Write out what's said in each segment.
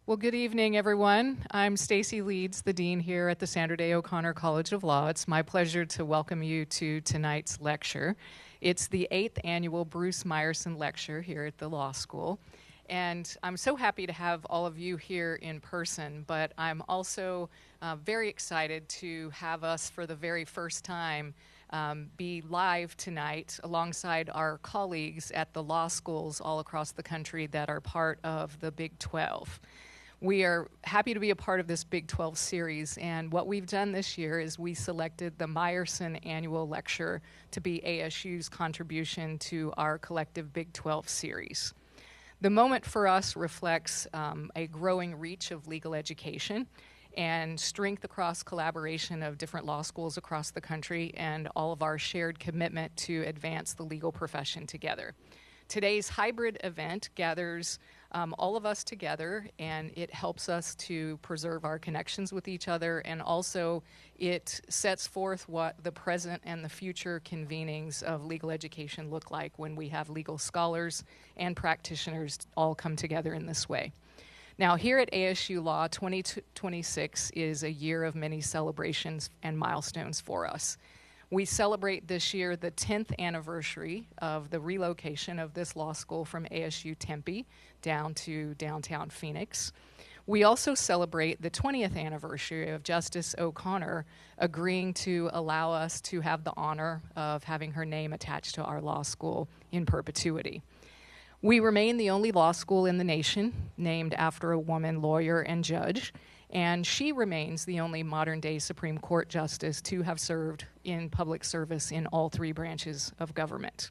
Well, good evening, everyone. I'm Stacy Leeds, the Dean here at the Sandra Day O'Connor College of Law. It's my pleasure to welcome you to tonight's lecture. It's the 8th annual Bruce Meyerson Lecture here at the Law School. And I'm so happy to have all of you here in person, but I'm also very excited to have us for the very first time be live tonight alongside our colleagues at the law schools all across the country that are part of the Big 12. We are happy to be a part of this Big 12 series, and what we've done this year is we selected the Meyerson Annual Lecture to be ASU's contribution to our collective Big 12 series. The moment for us reflects a growing reach of legal education and strength across collaboration of different law schools across the country and all of our shared commitment to advance the legal profession together. Today's hybrid event gathers all of us together, and it helps us to preserve our connections with each other, and also it sets forth what the present and the future convenings of legal education look like when we have legal scholars and practitioners all come together in this way. Now, here at ASU Law, 2026 is a year of many celebrations and milestones for us. We celebrate this year the 10th anniversary of the relocation of this law school from ASU Tempe down to downtown Phoenix. We also celebrate the 20th anniversary of Justice O'Connor agreeing to allow us to have the honor of having her name attached to our law school in perpetuity. We remain the only law school in the nation named after a woman lawyer and judge, and she remains the only modern-day Supreme Court justice to have served in public service in all three branches of government.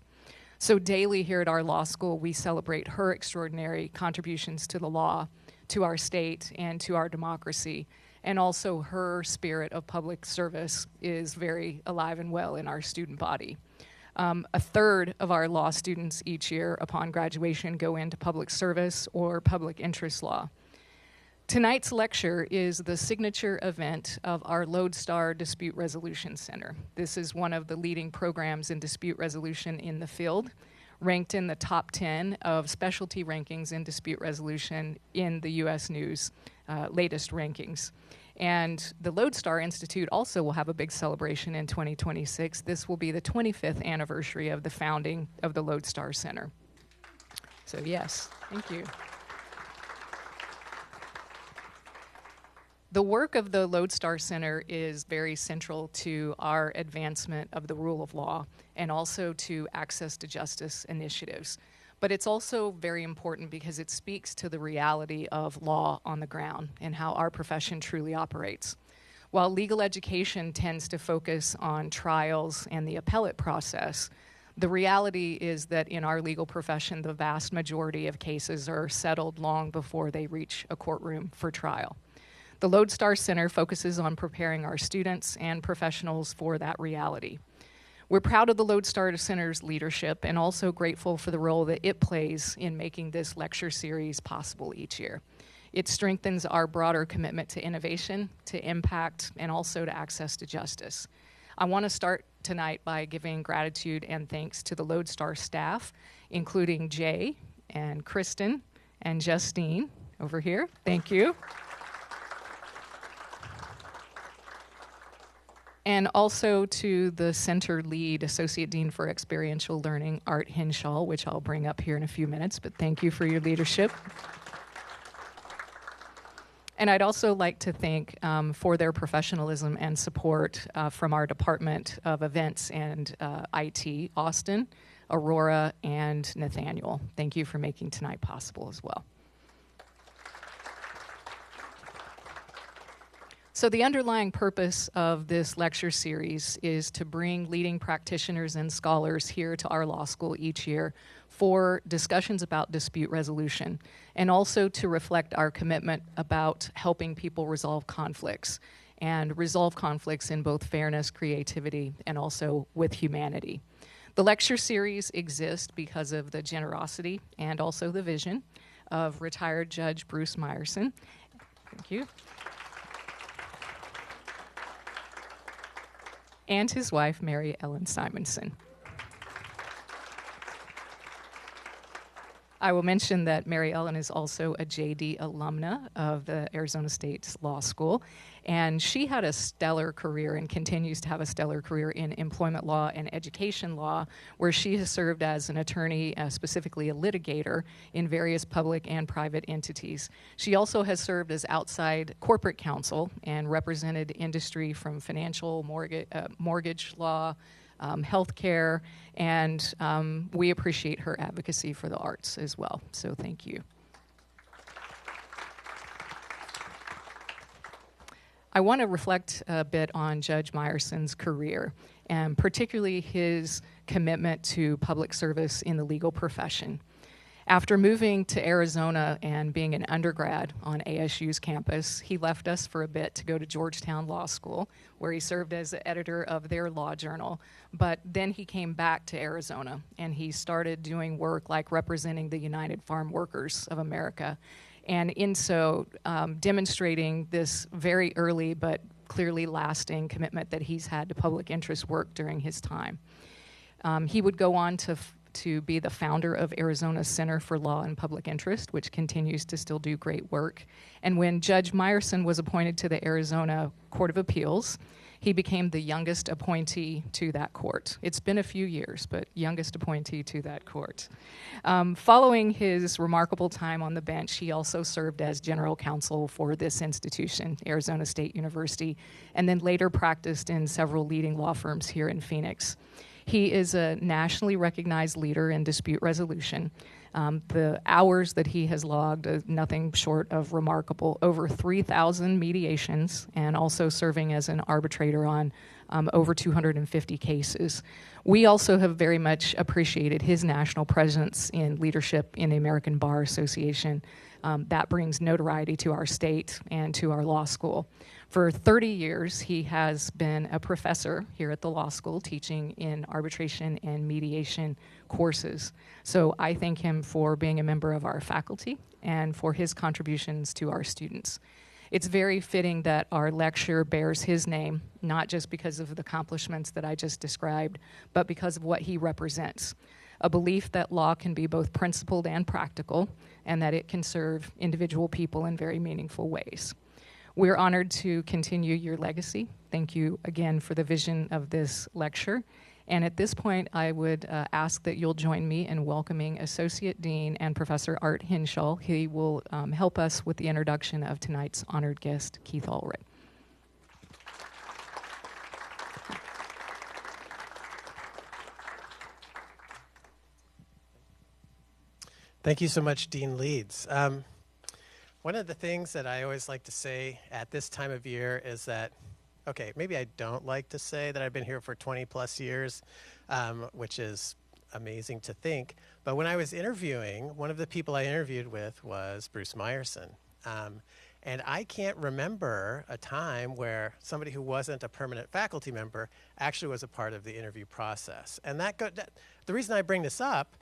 So daily here at our law school, we celebrate her extraordinary contributions to the law, to our state, and to our democracy, and also her spirit of public service is very alive and well in our student body. A third of our law students each year upon graduation go into public service or public interest law. Tonight's lecture is the signature event of our Lodestar Dispute Resolution Center. This is one of the leading programs in dispute resolution in the field, ranked in the top 10 of specialty rankings in dispute resolution in the U.S. News latest rankings. And the Lodestar Institute also will have a big celebration in 2026. This will be the 25th anniversary of the founding of the Lodestar Center. So yes, thank you. The work of the Lodestar Center is very central to our advancement of the rule of law and also to access to justice initiatives. But it's also very important because it speaks to the reality of law on the ground and how our profession truly operates. While legal education tends to focus on trials and the appellate process, the reality is that in our legal profession, the vast majority of cases are settled long before they reach a courtroom for trial. The Lodestar Center focuses on preparing our students and professionals for that reality. We're proud of the Lodestar Center's leadership and also grateful for the role that it plays in making this lecture series possible each year. It strengthens our broader commitment to innovation, to impact, and also to access to justice. I want to start tonight by giving gratitude and thanks to the Lodestar staff, including Jay and Kristen and Justine over here. Thank you. And also to the center lead, Associate Dean for Experiential Learning, Art Hinshaw, which I'll bring up here in a few minutes, but thank you for your leadership. And I'd also like to thank for their professionalism and support from our Department of Events and IT, Austin, Aurora, and Nathaniel. Thank you for making tonight possible as well. So the underlying purpose of this lecture series is to bring leading practitioners and scholars here to our law school each year for discussions about dispute resolution, and also to reflect our commitment about helping people resolve conflicts in both fairness, creativity, and also with humanity. The lecture series exists because of the generosity and also the vision of retired Judge Bruce Meyerson. Thank you. And his wife, Mary Ellen Simonson. I will mention that Mary Ellen is also a JD alumna of the Arizona State Law School, and she had a stellar career and continues to have a stellar career in employment law and education law, where she has served as an attorney, specifically a litigator, in various public and private entities. She also has served as outside corporate counsel and represented industry from financial, mortgage law, healthcare, and we appreciate her advocacy for the arts as well. So thank you. I want to reflect a bit on Judge Meyerson's career, and particularly his commitment to public service in the legal profession. After moving to Arizona and being an undergrad on ASU's campus, he left us for a bit to go to Georgetown Law School, where he served as the editor of their law journal. But then he came back to Arizona, and he started doing work like representing the United Farm Workers of America, and in so demonstrating this very early but clearly lasting commitment that he's had to public interest work during his time. He would go on to be the founder of Arizona's Center for Law and Public Interest, which continues to still do great work. And when Judge Meyerson was appointed to the Arizona Court of Appeals, he became the youngest appointee to that court. It's been a few years, but youngest appointee to that court. Following his remarkable time on the bench, he also served as general counsel for this institution, Arizona State University, and then later practiced in several leading law firms here in Phoenix. He is a nationally recognized leader in dispute resolution. The hours that he has logged are nothing short of remarkable, over 3,000 mediations, and also serving as an arbitrator on over 250 cases. We also have very much appreciated his national presence in leadership in the American Bar Association. That brings notoriety to our state and to our law school. For 30 years, he has been a professor here at the law school, teaching in arbitration and mediation courses. So I thank him for being a member of our faculty and for his contributions to our students. It's very fitting that our lecture bears his name, not just because of the accomplishments that I just described, but because of what he represents. A belief that law can be both principled and practical, and that it can serve individual people in very meaningful ways. We're honored to continue your legacy. Thank you again for the vision of this lecture. And at this point, I would ask that you'll join me in welcoming Associate Dean and Professor Art Hinshaw. He will help us with the introduction of tonight's honored guest, Keith Allred. Thank you so much, Dean Leeds. One of the things that I always like to say at this time of year is that, okay, maybe I don't like to say that I've been here for 20 plus years, which is amazing to think. But when I was interviewing, one of the people I interviewed with was Bruce Meyerson. And I can't remember a time where somebody who wasn't a permanent faculty member actually was a part of the interview process. And the reason I bring this up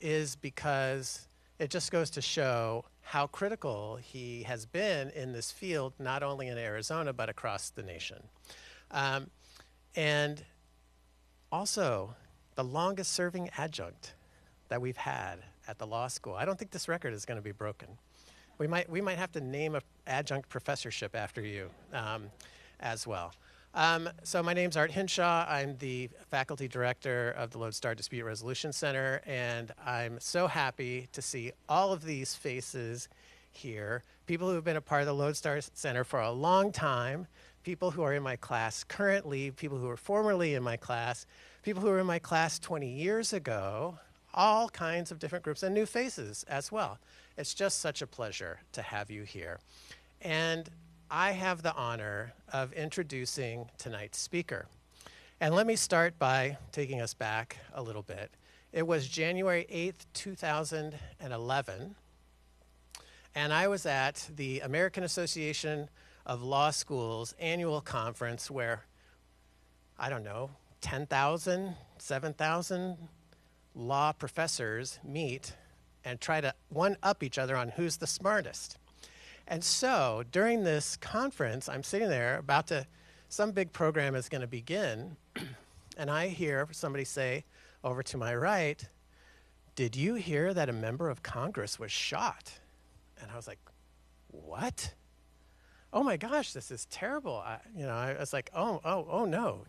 is because it just goes to show how critical he has been in this field, not only in Arizona, but across the nation. And also, the longest serving adjunct that we've had at the law school. I don't think this record is going to be broken. We might have to name an adjunct professorship after you as well. So my name's Art Hinshaw. I'm the faculty director of the Lodestar Dispute Resolution Center, and I'm so happy to see all of these faces here, people who have been a part of the Lodestar Center for a long time, people who are in my class currently, people who were formerly in my class, people who were in my class 20 years ago, all kinds of different groups, and new faces as well. It's just such a pleasure to have you here. And I have the honor of introducing tonight's speaker. And let me start by taking us back a little bit. It was January 8th, 2011, and I was at the American Association of Law Schools annual conference where, I don't know, 10,000, 7,000 law professors meet and try to one-up each other on who's the smartest. And so during this conference, I'm sitting there some big program is going to begin, and I hear somebody say over to my right, did you hear that a member of Congress was shot? And I was like, what? Oh my gosh, this is terrible. I was like, oh no,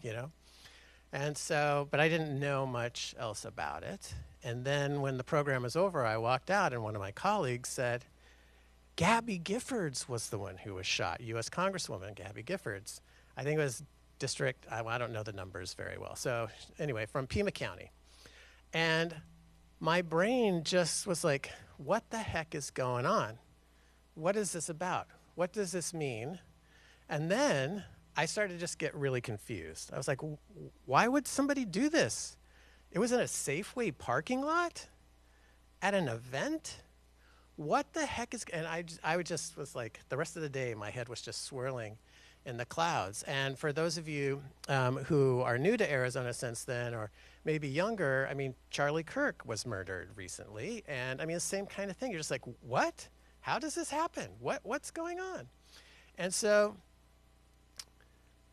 And so, but I didn't know much else about it. And then when the program was over, I walked out and one of my colleagues said, Gabby Giffords was the one who was shot, U.S. Congresswoman Gabby Giffords. I think it was district, I don't know the numbers very well. So anyway, from Pima County. And my brain just was like, what the heck is going on? What is this about? What does this mean? And then I started to just get really confused. I was like, why would somebody do this? It was in a Safeway parking lot? At an event? What the heck is, and I just was like, the rest of the day, my head was just swirling in the clouds. And for those of you who are new to Arizona since then, or maybe younger, I mean, Charlie Kirk was murdered recently. And I mean, the same kind of thing. You're just like, what? How does this happen? What's going on? And so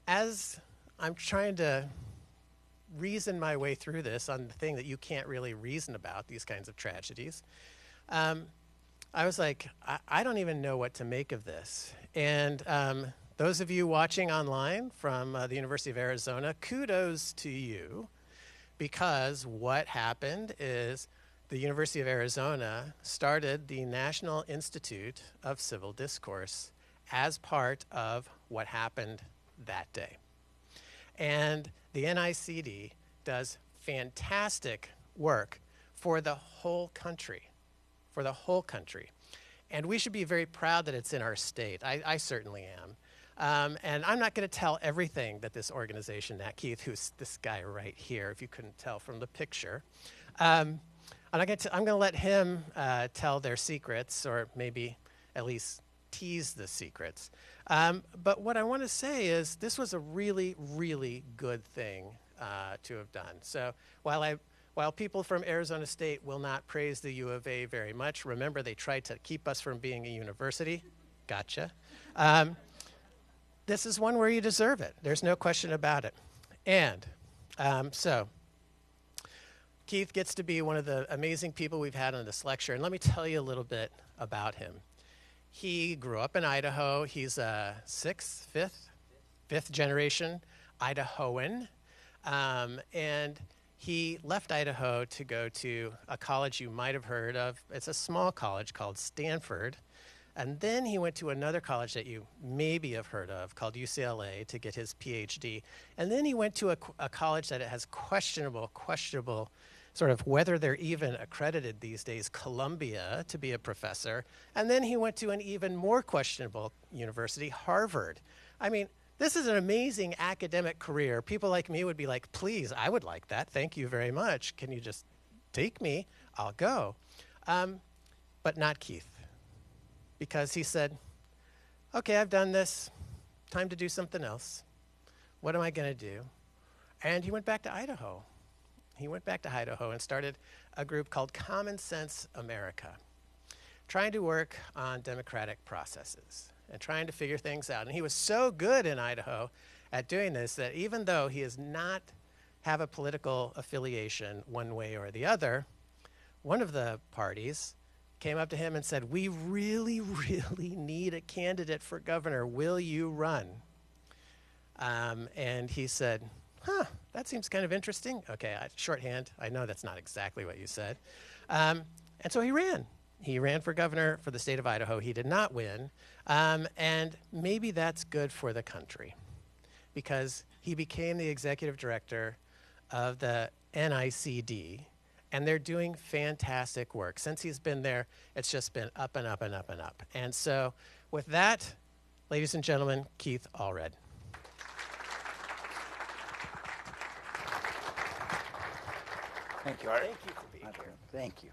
as I'm trying to reason my way through this on the thing that you can't really reason about, these kinds of tragedies, I was like, I don't even know what to make of this. And those of you watching online from the University of Arizona, kudos to you, because what happened is the University of Arizona started the National Institute of Civil Discourse as part of what happened that day. And the NICD does fantastic work for the whole country, And we should be very proud that it's in our state. I certainly am. And I'm not going to tell everything that this organization, Keith, who's this guy right here, if you couldn't tell from the picture. I'm going to let him tell their secrets, or maybe at least tease the secrets. But what I want to say is this was a really, really good thing to have done. So while people from Arizona State will not praise the U of A very much, remember they tried to keep us from being a university. Gotcha. This is one where you deserve it. There's no question about it. And so Keith gets to be one of the amazing people we've had on this lecture. And let me tell you a little bit about him. He grew up in Idaho. He's a fifth generation Idahoan. And he left Idaho to go to a college you might have heard of. It's a small college called Stanford. And then he went to another college that you maybe have heard of called UCLA to get his PhD. And then he went to a college that has questionable sort of whether they're even accredited these days, Columbia, to be a professor. And then he went to an even more questionable university, Harvard. I mean, this is an amazing academic career. People like me would be like, please, I would like that. Thank you very much. Can you just take me? I'll go. But not Keith. Because he said, okay, I've done this. Time to do something else. What am I going to do? And he went back to Idaho. He went back to Idaho and started a group called Common Sense America, trying to work on democratic processes and trying to figure things out. And he was so good in Idaho at doing this that even though he does not have a political affiliation one way or the other, one of the parties came up to him and said, we really, really need a candidate for governor. Will you run? And he said, that seems kind of interesting. Okay, shorthand. I know that's not exactly what you said. And so he ran. He ran for governor for the state of Idaho. He did not win. And maybe that's good for the country because he became the executive director of the NICD, and they're doing fantastic work. Since he's been there, it's just been up and up and up and up. And so with that, ladies and gentlemen, Keith Allred. Thank you, Art. Thank you for being here. Thank you.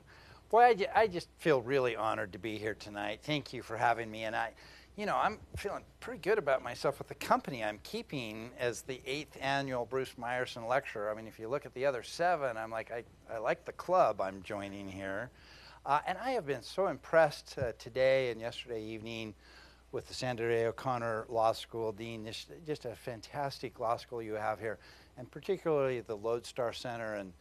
Boy, I just feel really honored to be here tonight. Thank you for having me. And I'm feeling pretty good about myself with the company I'm keeping as the 8th annual Bruce Meyerson Lecture. I mean, if you look at the other 7, I'm like, I like the club I'm joining here. And I have been so impressed today and yesterday evening with the Sandra O'Connor Law School Dean. Just a fantastic law school you have here, and particularly the Lodestar Center and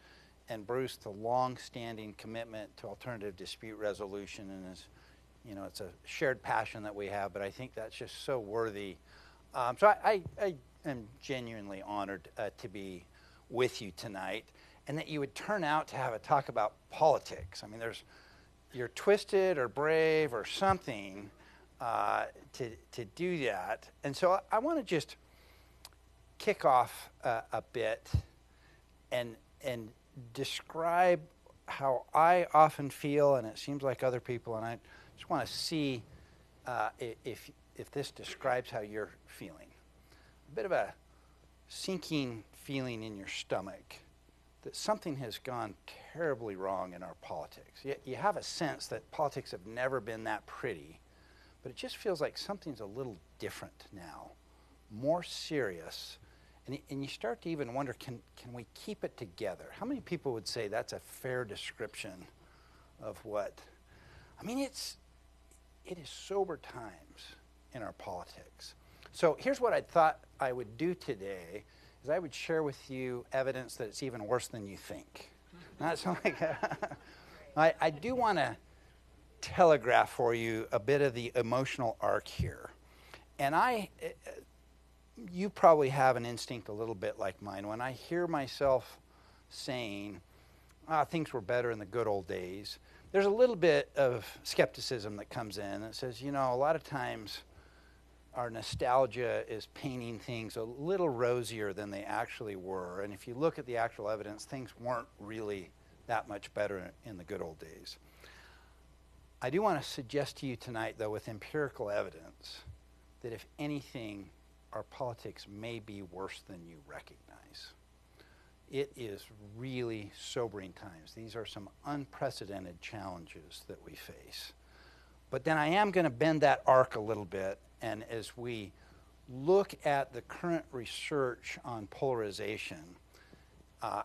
and Bruce, the long-standing commitment to alternative dispute resolution, and it's a shared passion that we have, but I think that's just so worthy. So I am genuinely honored to be with you tonight, and that you would turn out to have a talk about politics. I mean, you're twisted or brave or something to do that. And so I want to just kick off a bit and describe how I often feel, and it seems like other people, and I just want to see if this describes how you're feeling. A bit of a sinking feeling in your stomach that something has gone terribly wrong in our politics. You have a sense that politics have never been that pretty, but it just feels like something's a little different now, more serious. And you start to even wonder, can we keep it together? How many people would say that's a fair description of what? I mean, it is sober times in our politics. So here's what I thought I would do today, is I would share with you evidence that it's even worse than you think. Not so like I do want to telegraph for you a bit of the emotional arc here. And you probably have an instinct a little bit like mine. When I hear myself saying, things were better in the good old days, there's a little bit of skepticism that comes in that says, a lot of times our nostalgia is painting things a little rosier than they actually were. And if you look at the actual evidence, things weren't really that much better in the good old days. I do want to suggest to you tonight, though, with empirical evidence, that if anything, our politics may be worse than you recognize. It is really sobering times. These are some unprecedented challenges that we face. But then I am going to bend that arc a little bit, and as we look at the current research on polarization,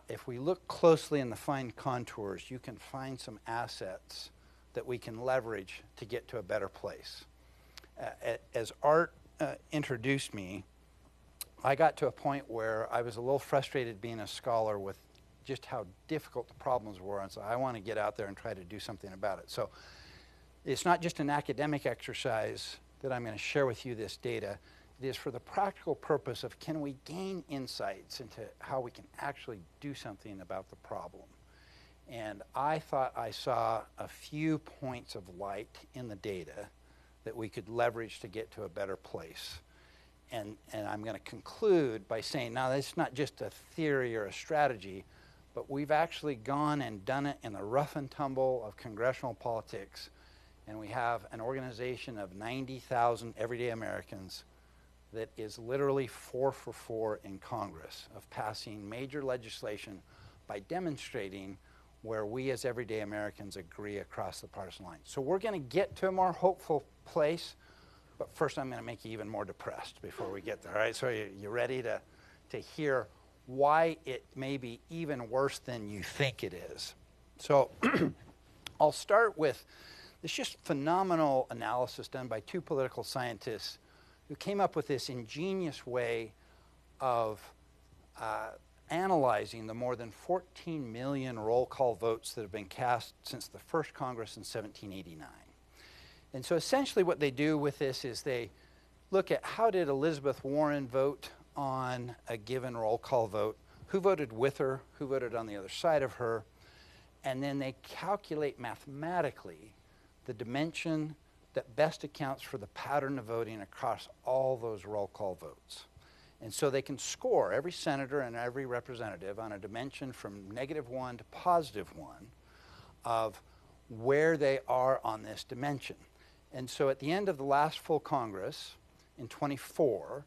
if we look closely in the fine contours, you can find some assets that we can leverage to get to a better place. As Art introduced me, I got to a point where I was a little frustrated being a scholar with just how difficult the problems were, and so I want to get out there and try to do something about it. So it's not just an academic exercise that I'm going to share with you this data. It is for the practical purpose of, can we gain insights into how we can actually do something about the problem? And I thought I saw a few points of light in the data that we could leverage to get to a better place. And I'm going to conclude by saying, now, it's not just a theory or a strategy, but we've actually gone and done it in the rough and tumble of congressional politics. And we have an organization of 90,000 everyday Americans that is literally 4 for 4 in Congress of passing major legislation by demonstrating where we as everyday Americans agree across the partisan line. So we're going to get to a more hopeful place, but first I'm going to make you even more depressed before we get there. All right, so you ready to hear why it may be even worse than you think it is? So I'll start with this just phenomenal analysis done by 2 political scientists who came up with this ingenious way of analyzing the more than 14 million roll call votes that have been cast since the first Congress in 1789. And so essentially what they do with this is they look at how did Elizabeth Warren vote on a given roll call vote, who voted with her, who voted on the other side of her, and then they calculate mathematically the dimension that best accounts for the pattern of voting across all those roll call votes. And so they can score every senator and every representative on a dimension from -1 to +1 of where they are on this dimension. And so at the end of the last full Congress in 24,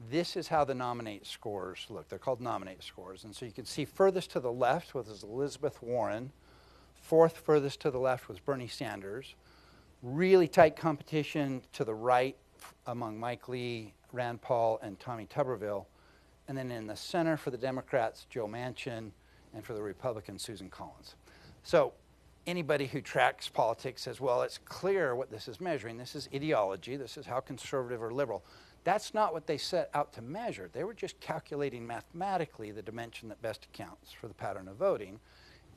this is how the nominate scores look. They're called nominate scores. And so you can see furthest to the left was Elizabeth Warren. 4th furthest to the left was Bernie Sanders. Really tight competition to the right among Mike Lee, Rand Paul, and Tommy Tuberville. And then in the center for the Democrats, Joe Manchin, and for the Republicans, Susan Collins. So anybody who tracks politics says, well, it's clear what this is measuring. This is ideology. This is how conservative or liberal. That's not what they set out to measure. They were just calculating mathematically the dimension that best accounts for the pattern of voting.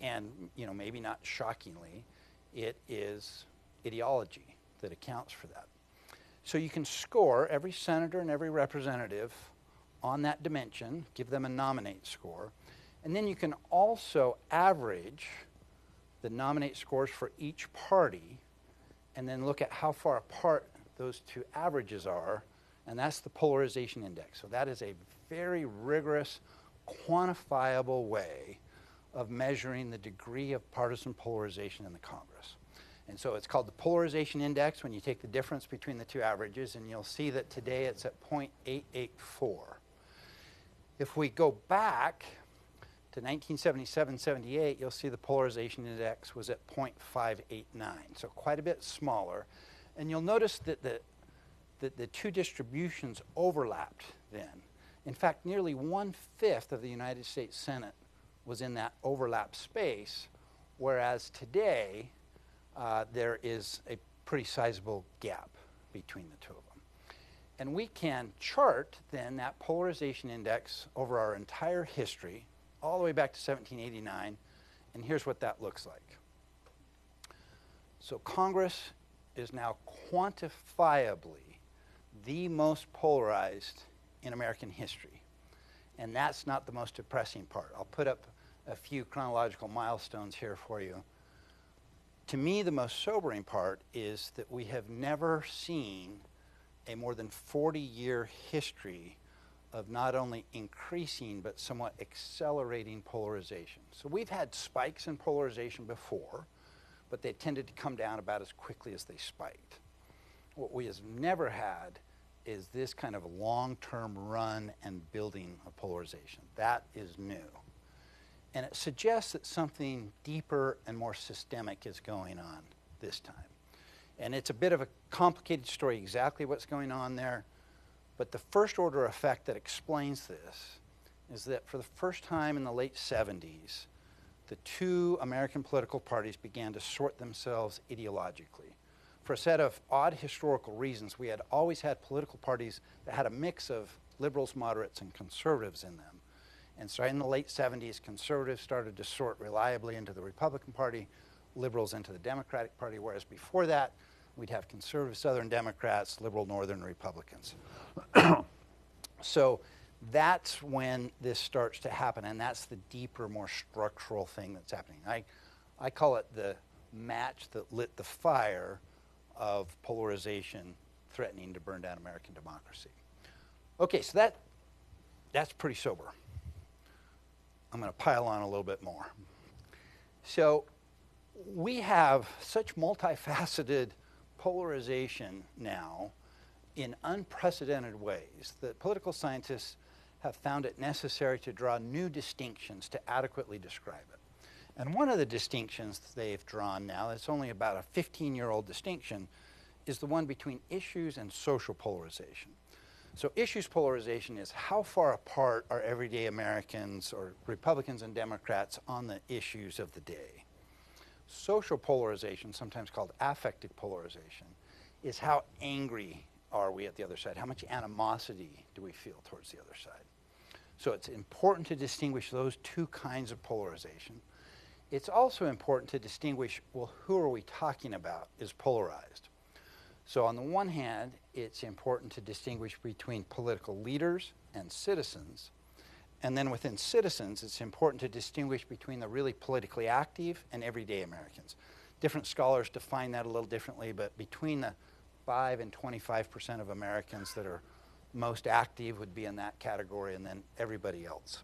And, maybe not shockingly, it is ideology that accounts for that. So you can score every senator and every representative on that dimension, give them a nominate score, and then you can also average the nominate scores for each party and then look at how far apart those two averages are, and that's the polarization index. So that is a very rigorous, quantifiable way of measuring the degree of partisan polarization in the Congress. And so it's called the polarization index when you take the difference between the two averages, and you'll see that today it's at 0.884. If we go back to 1977-78, you'll see the polarization index was at 0.589, so quite a bit smaller. And you'll notice that the two distributions overlapped then. In fact, nearly 1/5 of the United States Senate was in that overlap space, whereas today there is a pretty sizable gap between the two of them. And we can chart then that polarization index over our entire history, all the way back to 1789, and here's what that looks like. So Congress is now quantifiably the most polarized in American history. And that's not the most depressing part. I'll put up a few chronological milestones here for you. To me, the most sobering part is that we have never seen a more than 40-year history of not only increasing but somewhat accelerating polarization. So we've had spikes in polarization before, but they tended to come down about as quickly as they spiked. What we have never had is this kind of long-term run and building of polarization. That is new. And it suggests that something deeper and more systemic is going on this time. And it's a bit of a complicated story exactly what's going on there, but the first order effect that explains this is that for the first time in the late 70s, the two American political parties began to sort themselves ideologically. For a set of odd historical reasons, we had always had political parties that had a mix of liberals, moderates, and conservatives in them. And so in the late 70s, conservatives started to sort reliably into the Republican Party, liberals into the Democratic Party, whereas before that, we'd have conservative Southern Democrats, liberal Northern Republicans. So that's when this starts to happen, and that's the deeper, more structural thing that's happening. I call it the match that lit the fire of polarization threatening to burn down American democracy. Okay, so that's pretty sober. I'm going to pile on a little bit more. So we have such multifaceted polarization now in unprecedented ways that political scientists have found it necessary to draw new distinctions to adequately describe it. And one of the distinctions they've drawn now, it's only about a 15-year-old distinction, is the one between issues and social polarization. So issues polarization is how far apart are everyday Americans or Republicans and Democrats on the issues of the day. Social polarization, sometimes called affective polarization, is how angry are we at the other side? How much animosity do we feel towards the other side? So it's important to distinguish those two kinds of polarization. It's also important to distinguish, well, who are we talking about is polarized? So on the one hand, it's important to distinguish between political leaders and citizens. And then within citizens, it's important to distinguish between the really politically active and everyday Americans. Different scholars define that a little differently, but between the 5 and 25% of Americans that are most active would be in that category, and then everybody else.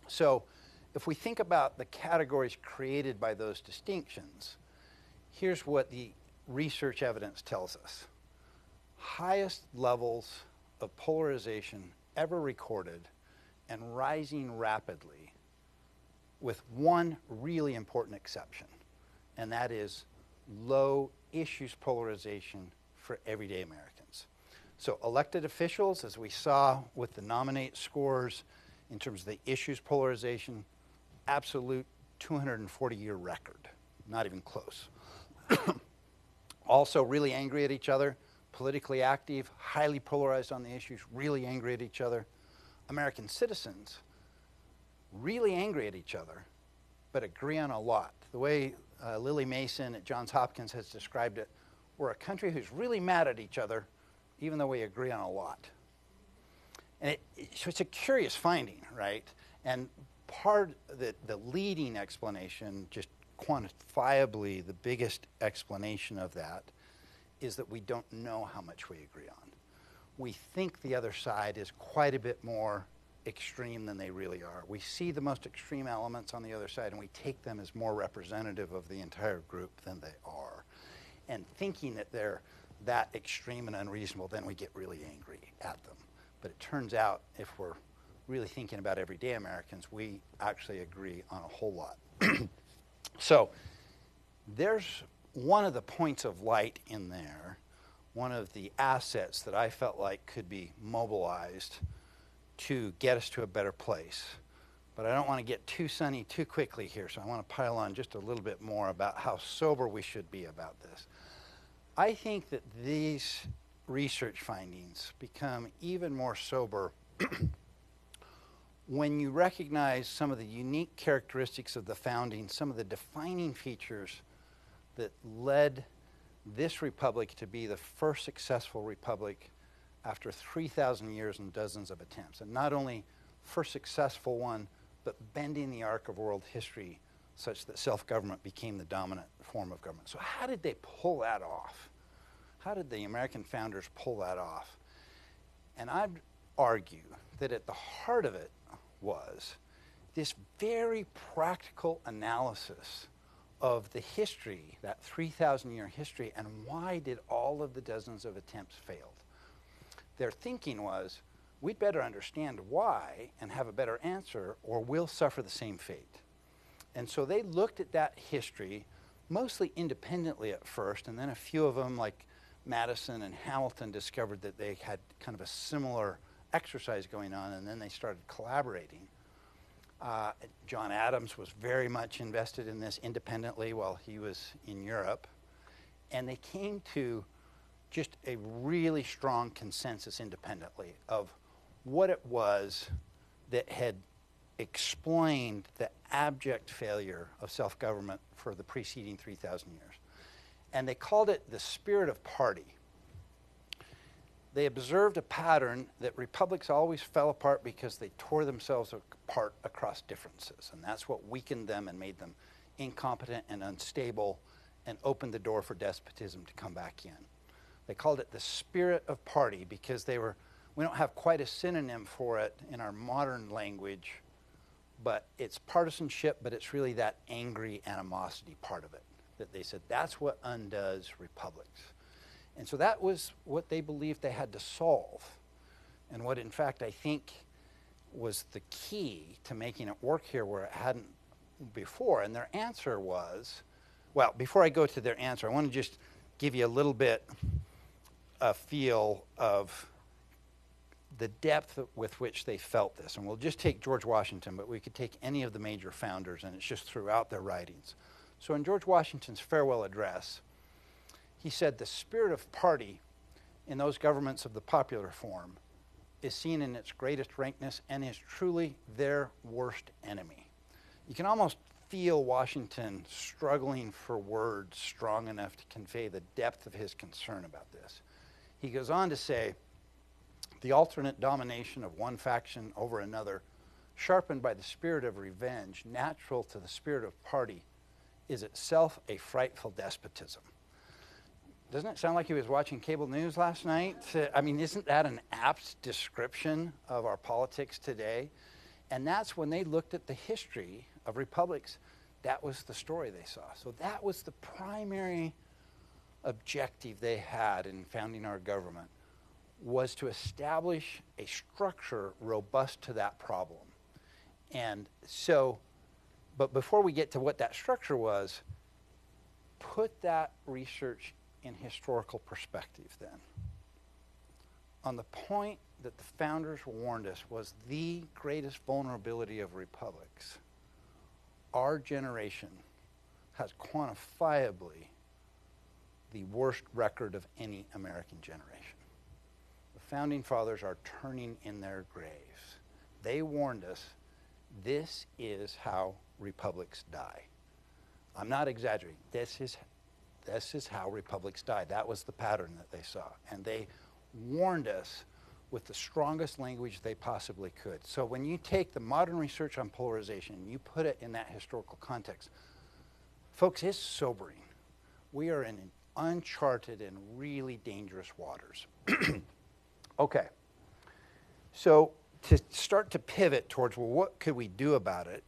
So if we think about the categories created by those distinctions, here's what the research evidence tells us. Highest levels of polarization ever recorded and rising rapidly, with one really important exception, and that is low issues polarization for everyday Americans. So elected officials, as we saw with the nominate scores in terms of the issues polarization, absolute 240-year record, not even close. Also really angry at each other, politically active, highly polarized on the issues, really angry at each other. American citizens, really angry at each other, but agree on a lot. The way Lily Mason at Johns Hopkins has described it, we're a country who's really mad at each other, even though we agree on a lot. And so it's a curious finding, right? And part of the leading explanation, just quantifiably the biggest explanation of that, is that we don't know how much we agree on. We think the other side is quite a bit more extreme than they really are. We see the most extreme elements on the other side and we take them as more representative of the entire group than they are. And thinking that they're that extreme and unreasonable, then we get really angry at them. But it turns out, if we're really thinking about everyday Americans, we actually agree on a whole lot. So there's one of the points of light in there, one of the assets that I felt like could be mobilized to get us to a better place. But I don't want to get too sunny too quickly here, so I want to pile on just a little bit more about how sober we should be about this. I think that these research findings become even more sober when you recognize some of the unique characteristics of the founding, some of the defining features that led this republic to be the first successful republic after 3,000 years and dozens of attempts. And not only first successful one, but bending the arc of world history such that self-government became the dominant form of government. So how did they pull that off? How did the American founders pull that off? And I'd argue that at the heart of it was this very practical analysis of the history, that 3,000-year history, and why did all of the dozens of attempts fail? Their thinking was, we'd better understand why and have a better answer, or we'll suffer the same fate. And so they looked at that history, mostly independently at first, and then a few of them, like Madison and Hamilton, discovered that they had kind of a similar exercise going on, and then they started collaborating. John Adams was very much invested in this independently while he was in Europe, and they came to just a really strong consensus independently of what it was that had explained the abject failure of self-government for the preceding 3,000 years. And they called it the spirit of party. They observed a pattern that republics always fell apart because they tore themselves apart across differences. And that's what weakened them and made them incompetent and unstable and opened the door for despotism to come back in. They called it the spirit of party because we don't have quite a synonym for it in our modern language, but it's partisanship, but it's really that angry animosity part of it, that they said that's what undoes republics. And so that was what they believed they had to solve, and what in fact I think was the key to making it work here where it hadn't before. And their answer was, well, before I go to their answer, I want to just give you a little bit a feel of the depth with which they felt this. And we'll just take George Washington, but we could take any of the major founders, and it's just throughout their writings. So in George Washington's farewell address, he said, the spirit of party in those governments of the popular form is seen in its greatest rankness and is truly their worst enemy. You can almost feel Washington struggling for words strong enough to convey the depth of his concern about this. He goes on to say, the alternate domination of one faction over another, sharpened by the spirit of revenge, natural to the spirit of party, is itself a frightful despotism. Doesn't it sound like he was watching cable news last night? I mean, isn't that an apt description of our politics today? And that's when they looked at the history of republics, that was the story they saw. So that was the primary objective they had in founding our government, was to establish a structure robust to that problem. And so, but before we get to what that structure was, put that research in historical perspective then. On the point that the founders warned us was the greatest vulnerability of republics, our generation has quantifiably the worst record of any American generation. The founding fathers are turning in their graves. They warned us, This is how republics die. I'm not exaggerating. This is how republics die. That was the pattern that they saw. And they warned us with the strongest language they possibly could. So when you take the modern research on polarization and you put it in that historical context, folks, it's sobering. We are in uncharted and really dangerous waters. Okay. So to start to pivot towards, well, what could we do about it?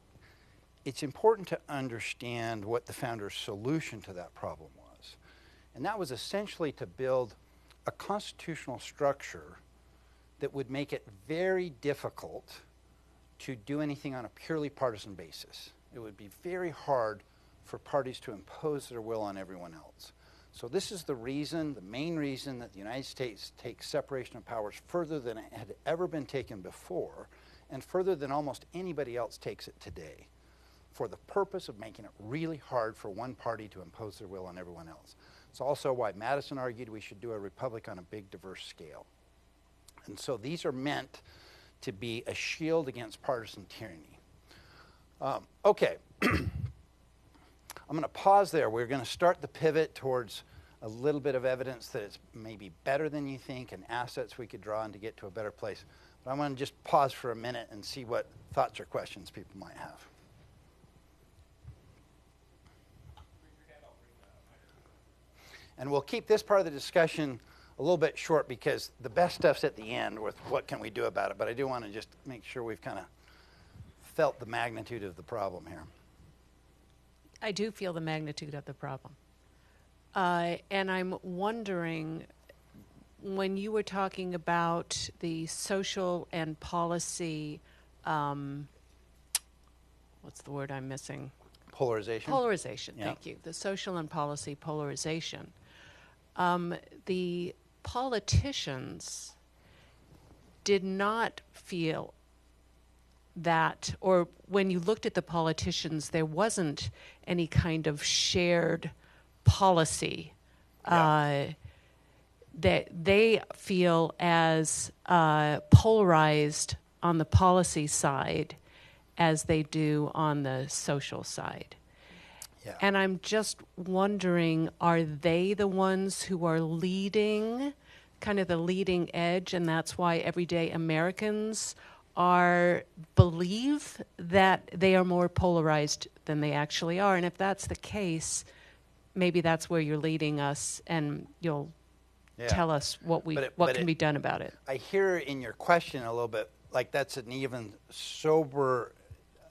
It's important to understand what the founders' solution to that problem was. And that was essentially to build a constitutional structure that would make it very difficult to do anything on a purely partisan basis. It would be very hard for parties to impose their will on everyone else. So this is the reason, the main reason, that the United States takes separation of powers further than it had ever been taken before, and further than almost anybody else takes it today, for the purpose of making it really hard for one party to impose their will on everyone else. It's also why Madison argued we should do a republic on a big, diverse scale. And so these are meant to be a shield against partisan tyranny. Okay. I'm going to pause there. We're going to start the pivot towards a little bit of evidence that it's maybe better than you think and assets we could draw on to get to a better place. But I want to just pause for a minute and see what thoughts or questions people might have. And we'll keep this part of the discussion a little bit short because the best stuff's at the end with what can we do about it. But I do want to just make sure we've kind of felt the magnitude of the problem here. I do feel the magnitude of the problem. And I'm wondering, when you were talking about the social and policy, what's the word I'm missing? Polarization. Polarization, Yeah. thank you. The social and policy polarization. The politicians did not feel that, or when you looked at the politicians, there wasn't any kind of shared policy that they feel as polarized on the policy side as they do on the social side. Yeah. And I'm just wondering, are they the ones who are leading, kind of the leading edge, and that's why everyday Americans believe that they are more polarized than they actually are? And if that's the case, maybe that's where you're leading us, and you'll tell us what can be done about it. I hear in your question a little bit like that's an even sober,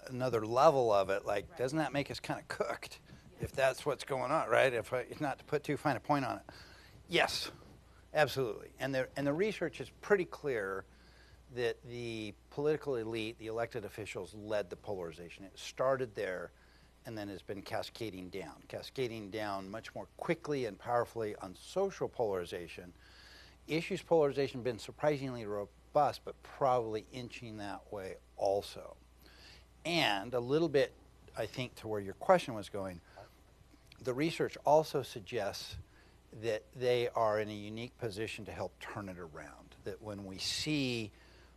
another level of it. Like, doesn't that make us kind of cooked if that's what's going on, right? If not to put too fine a point on it. Yes, absolutely. And the research is pretty clear that the political elite, the elected officials, led the polarization. It started there and then has been cascading down much more quickly and powerfully on social polarization. Issues polarization has been surprisingly robust, but probably inching that way also. And a little bit, I think, to where your question was going, the research also suggests that they are in a unique position to help turn it around. That when we see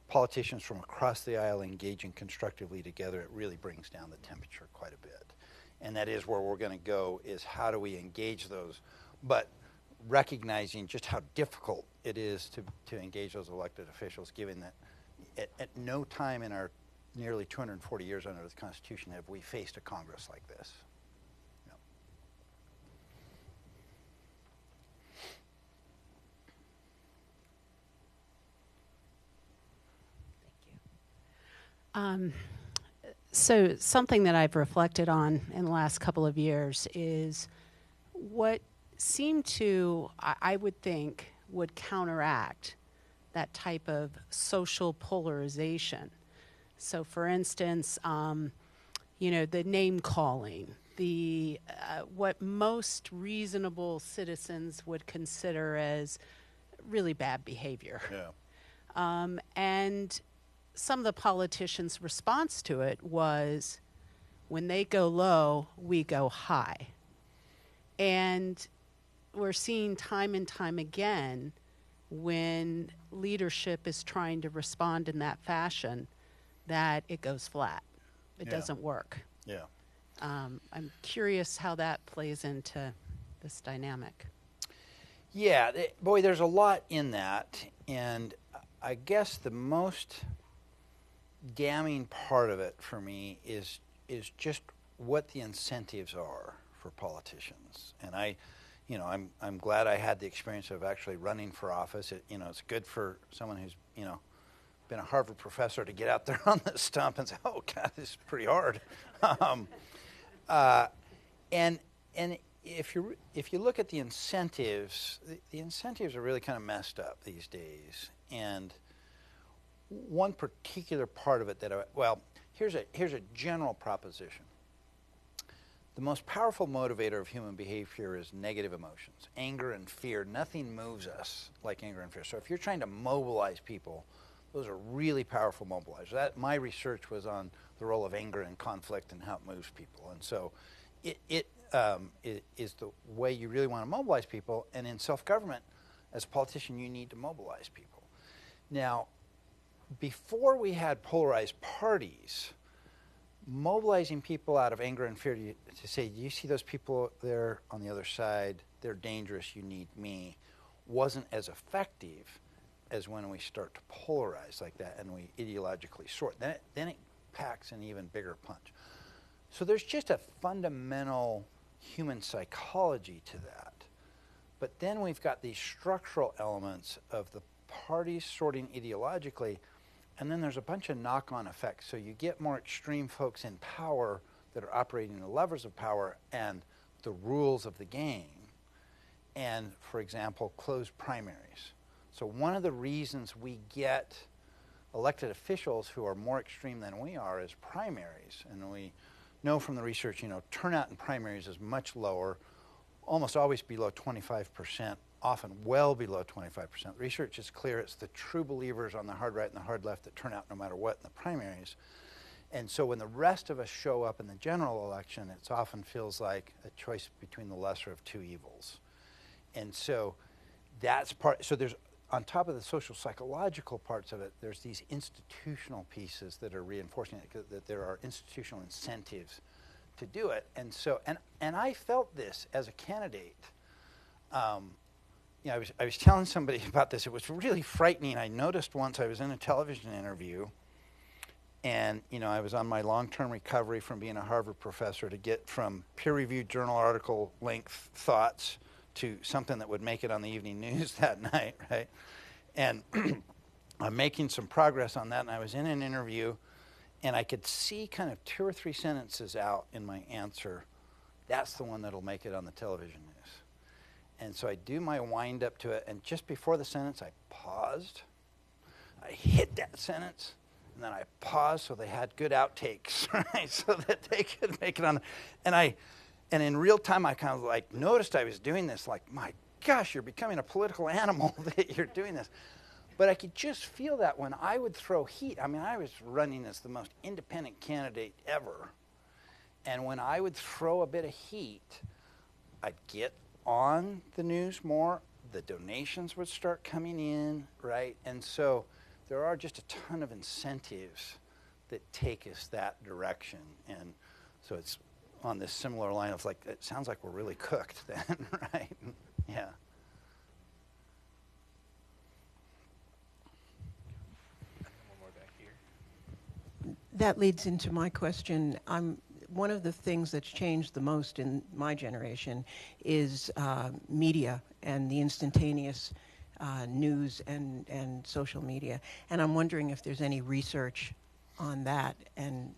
politicians from across the aisle engaging constructively together, it really brings down the temperature quite a bit. And that is where we're going to go, is how do we engage those, but recognizing just how difficult it is to engage those elected officials, given that at no time in our nearly 240 years under the Constitution have we faced a Congress like this. So something that I've reflected on in the last couple of years is what seemed to, I would think, would counteract that type of social polarization. So for instance, the name calling, the what most reasonable citizens would consider as really bad behavior. Yeah. And some of the politicians' response to it was, when they go low, we go high. And we're seeing time and time again, when leadership is trying to respond in that fashion, that it goes flat. It Yeah. doesn't work. Yeah. I'm curious how that plays into this dynamic. Yeah, boy, there's a lot in that, and I guess the most damning part of it for me is just what the incentives are for politicians. And I'm glad I had the experience of actually running for office. It's good for someone who's been a Harvard professor to get out there on the stump and say, "Oh God, this is pretty hard." And if you look at the incentives, the incentives are really kind of messed up these days. And one particular part of it here's a general proposition. The most powerful motivator of human behavior is negative emotions, anger and fear. Nothing moves us like anger and fear. So if you're trying to mobilize people, those are really powerful mobilizers. My research was on the role of anger and conflict and how it moves people. And so it is the way you really want to mobilize people. And in self-government, as a politician, you need to mobilize people. Now, before we had polarized parties, mobilizing people out of anger and fear to say, "Do you see those people there on the other side? They're dangerous. You need me," wasn't as effective as when we start to polarize like that and we ideologically sort. Then it packs an even bigger punch. So there's just a fundamental human psychology to that. But then we've got these structural elements of the parties sorting ideologically, and then there's a bunch of knock-on effects. So you get more extreme folks in power that are operating the levers of power and the rules of the game. And, for example, closed primaries. So one of the reasons we get elected officials who are more extreme than we are is primaries. And we know from the research, turnout in primaries is much lower, almost always below 25%, often well below 25%. Research is clear. It's the true believers on the hard right and the hard left that turn out no matter what in the primaries. And so when the rest of us show up in the general election, it often feels like a choice between the lesser of two evils. And so that's part. So there's, on top of the social psychological parts of it, there's these institutional pieces that are reinforcing it, that there are institutional incentives to do it. And so, and I felt this as a candidate. I was telling somebody about this. It was really frightening. I noticed once I was in a television interview, and I was on my long-term recovery from being a Harvard professor to get from peer-reviewed journal article length thoughts to something that would make it on the evening news that night, right? And I'm making some progress on that, and I was in an interview, and I could see kind of 2 or 3 sentences out in my answer. That's the one that'll make it on the television news. And so I do my wind up to it, and just before the sentence, I paused. I hit that sentence, and then I paused so they had good outtakes, right? So that they could make it on. And in real time, I kind of noticed I was doing this, my gosh, you're becoming a political animal that you're doing this. But I could just feel that when I would throw heat. I mean, I was running as the most independent candidate ever. And when I would throw a bit of heat, I'd get on the news more, the donations would start coming in, right? And so there are just a ton of incentives that take us that direction. And so it's on this similar line of it sounds like we're really cooked then, right? Yeah. One more back here. That leads into my question. One of the things that's changed the most in my generation is media and the instantaneous news and social media. And I'm wondering if there's any research on that and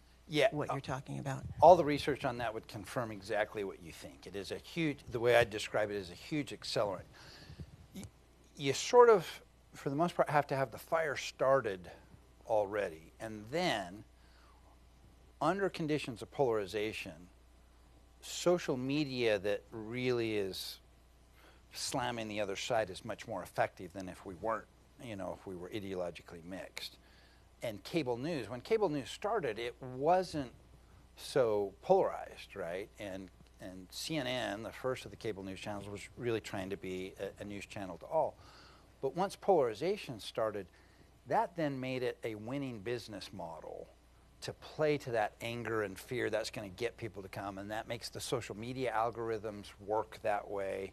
what you're talking about. All the research on that would confirm exactly what you think. It is the way I describe it is a huge accelerant. You sort of, for the most part, have to have the fire started already. And then, under conditions of polarization, social media that really is slamming the other side is much more effective than if we weren't, if we were ideologically mixed. And cable news, when cable news started, it wasn't so polarized, right? And CNN, the first of the cable news channels, was really trying to be a news channel to all. But once polarization started, that then made it a winning business model to play to that anger and fear. That's going to get people to come, and that makes the social media algorithms work that way.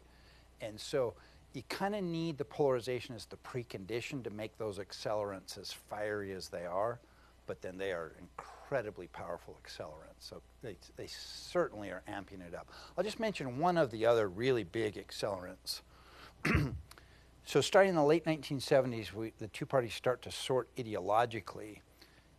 And so you kind of need the polarization as the precondition to make those accelerants as fiery as they are, but then they are incredibly powerful accelerants. So they certainly are amping it up. I'll just mention one of the other really big accelerants. So starting in the late 1970s, the two parties start to sort ideologically.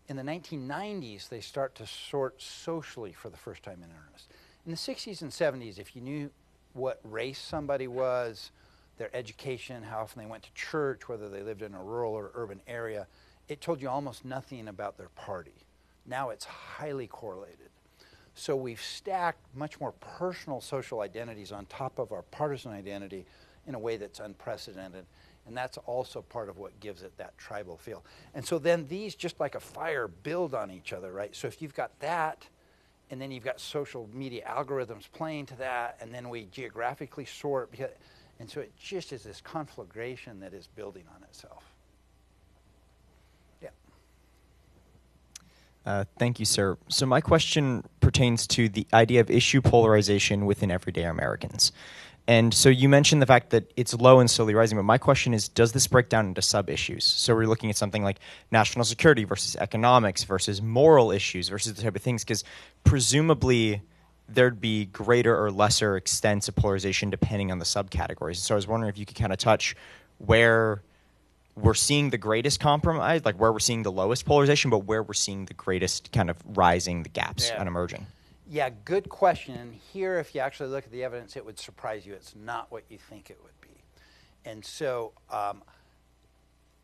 In the 1990s, they start to sort socially for the first time in earnest. In the 60s and 70s, if you knew what race somebody was, their education, how often they went to church, whether they lived in a rural or urban area, it told you almost nothing about their party. Now it's highly correlated. So we've stacked much more personal social identities on top of our partisan identity in a way that's unprecedented. And that's also part of what gives it that tribal feel. And so then these, just like a fire, build on each other, right? So if you've got that, and then you've got social media algorithms playing to that, and then we geographically sort, and so it just is this conflagration that is building on itself. Thank you, sir. So my question pertains to the idea of issue polarization within everyday Americans. And so you mentioned the fact that it's low and slowly rising, but my question is, does this break down into sub-issues? So we're looking at something like national security versus economics versus moral issues versus the type of things, because presumably there'd be greater or lesser extents of polarization depending on the subcategories. So I was wondering if you could kind of touch where we're seeing the greatest compromise, like where we're seeing the lowest polarization, but where we're seeing the greatest kind of rising, the gaps and emerging. Yeah, good question. And here, if you actually look at the evidence, it would surprise you. It's not what you think it would be. And so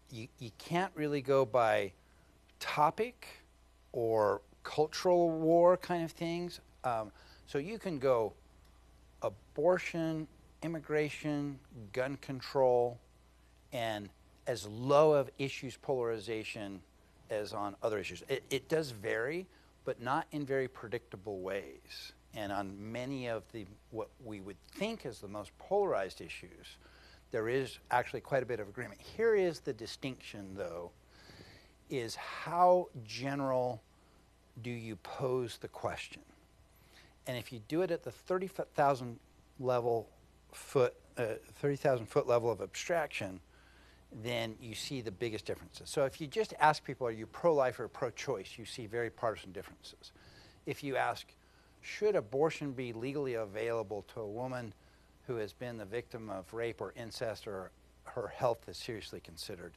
you can't really go by topic or cultural war kind of things. So you can go abortion, immigration, gun control, and as low of issues polarization as on other issues. It does vary, but not in very predictable ways. And on many of the what we would think is the most polarized issues, there is actually quite a bit of agreement. Here is the distinction, though, is how general do you pose the question? And if you do it at the 30,000 foot level of abstraction, then you see the biggest differences. So if you just ask people, are you pro-life or pro-choice, you see very partisan differences. If you ask, should abortion be legally available to a woman who has been the victim of rape or incest or her health is seriously considered,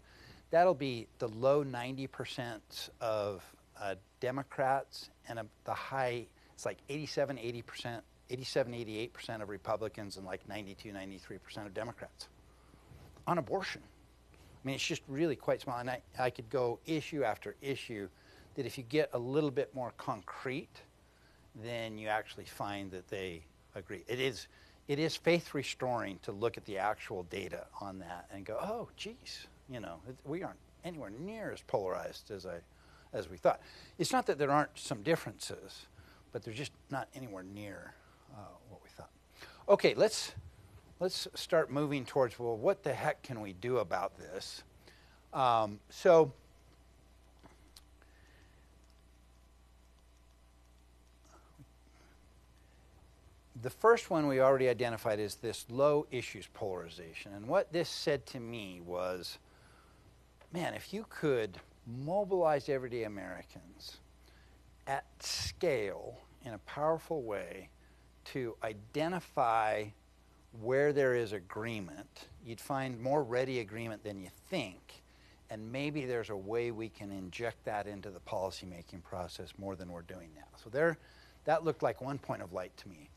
that'll be the low 90% of Democrats and the high, it's like 88% of Republicans and like 92, 93% of Democrats on abortion. I mean, it's just really quite small. And I could go issue after issue that if you get a little bit more concrete, then you actually find that they agree. It is faith restoring to look at the actual data on that and go, oh, geez, we aren't anywhere near as polarized as we thought. It's not that there aren't some differences, but they're just not anywhere near what we thought. Okay, let's start moving towards, well, what the heck can we do about this? So the first one we already identified is this low issues polarization. And what this said to me was, man, if you could mobilize everyday Americans at scale in a powerful way to identify where there is agreement, you'd find more ready agreement than you think, and maybe there's a way we can inject that into the policymaking process more than we're doing now. So that looked like one point of light to me.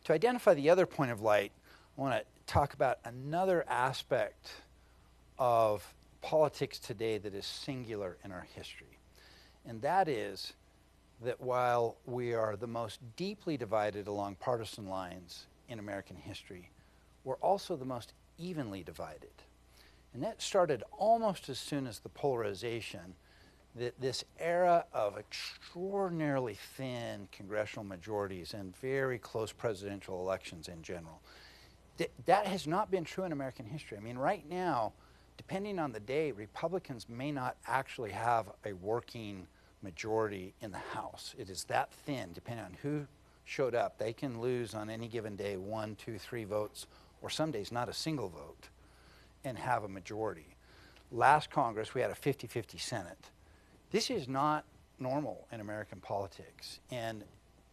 To identify the other point of light, I want to talk about another aspect of politics today that is singular in our history, and that is that while we are the most deeply divided along partisan lines in American history, we're also the most evenly divided. And that started almost as soon as the polarization, that this era of extraordinarily thin congressional majorities and very close presidential elections in general. That has not been true in American history. I mean, right now, depending on the day, Republicans may not actually have a working majority in the House. It is that thin, depending on who showed up. They can lose on any given day 1, 2, 3 votes, or some days not a single vote, and have a majority. Last Congress, we had a 50-50 Senate. This is not normal in American politics. And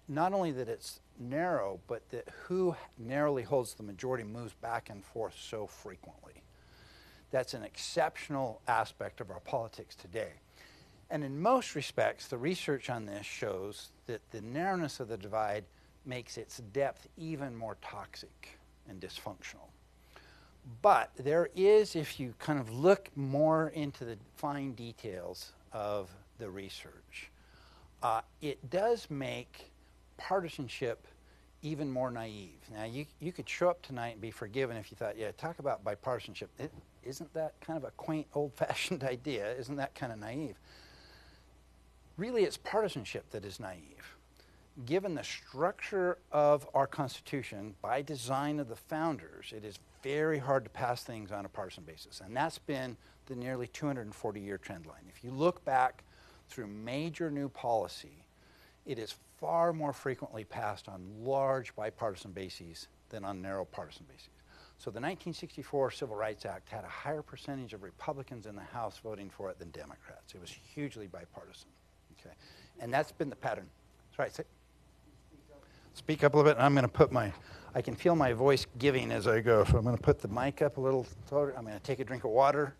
not only that it's narrow, but that who narrowly holds the majority moves back and forth so frequently. That's an exceptional aspect of our politics today. And in most respects, the research on this shows that the narrowness of the divide makes its depth even more toxic and dysfunctional. But there is, if you kind of look more into the fine details of the research, it does make partisanship even more naive. Now, you could show up tonight and be forgiven if you thought, yeah, talk about bipartisanship. Isn't that kind of a quaint, old-fashioned idea? Isn't that kind of naive? Really, it's partisanship that is naive. Given the structure of our Constitution, by design of the founders, it is very hard to pass things on a partisan basis. And that's been the nearly 240-year trend line. If you look back through major new policy, it is far more frequently passed on large bipartisan bases than on narrow partisan bases. So the 1964 Civil Rights Act had a higher percentage of Republicans in the House voting for it than Democrats. It was hugely bipartisan. Okay, and that's been the pattern. Sorry, speak up a little bit. And I'm going to put I can feel my voice giving as I go, so I'm going to put the mic up a little taller. I'm going to take a drink of water.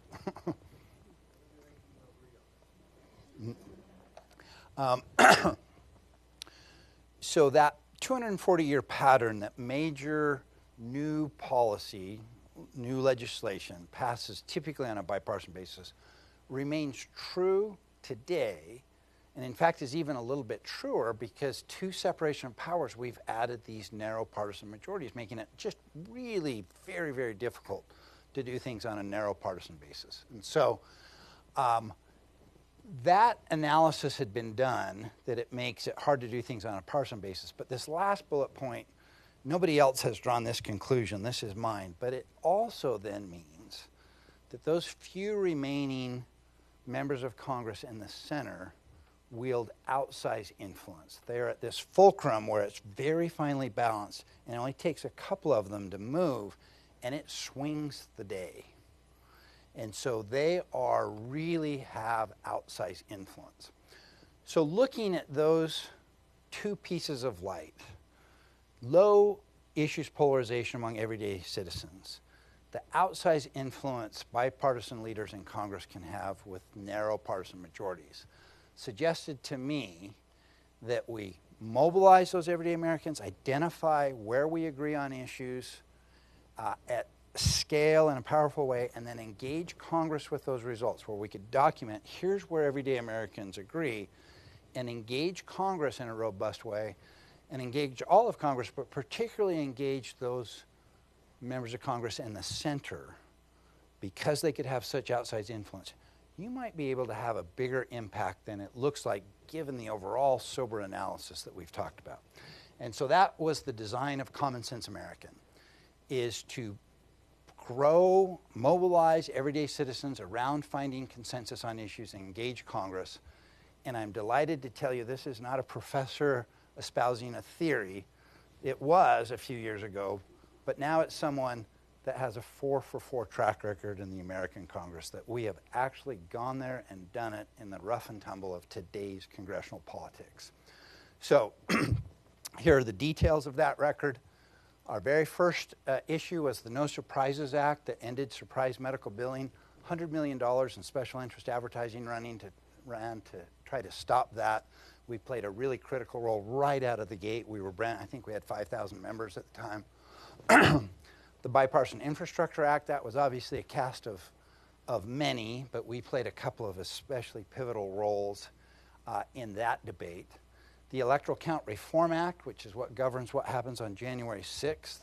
So that 240-year pattern, that major new policy, new legislation passes typically on a bipartisan basis, remains true today, and in fact is even a little bit truer because to separation of powers, we've added these narrow partisan majorities, making it just really very, very difficult to do things on a narrow partisan basis. And so that analysis had been done, that it makes it hard to do things on a partisan basis. But this last bullet point, nobody else has drawn this conclusion. This is mine. But it also then means that those few remaining members of Congress in the center wield outsized influence. They are at this fulcrum where it's very finely balanced, and it only takes a couple of them to move, and it swings the day. And so they really have outsized influence. So looking at those two pieces of light, low issues polarization among everyday citizens, the outsized influence bipartisan leaders in Congress can have with narrow partisan majorities, suggested to me that we mobilize those everyday Americans, identify where we agree on issues at scale in a powerful way, and then engage Congress with those results where we could document, here's where everyday Americans agree, and engage Congress in a robust way, and engage all of Congress, but particularly engage those members of Congress in the center because they could have such outsized influence. You might be able to have a bigger impact than it looks like given the overall sober analysis that we've talked about. And so that was the design of Common Sense American, is to grow, mobilize everyday citizens around finding consensus on issues and engage Congress. And I'm delighted to tell you this is not a professor espousing a theory. It was a few years ago, but now it's someone that has a 4-for-4 track record in the American Congress, that we have actually gone there and done it in the rough and tumble of today's congressional politics. So here are the details of that record. Our very first issue was the No Surprises Act that ended surprise medical billing, $100 million in special interest advertising ran to try to stop that. We played a really critical role right out of the gate. I think we had 5,000 members at the time. The Bipartisan Infrastructure Act, that was obviously a cast of many, but we played a couple of especially pivotal roles in that debate. The Electoral Count Reform Act, which is what governs what happens on January 6th.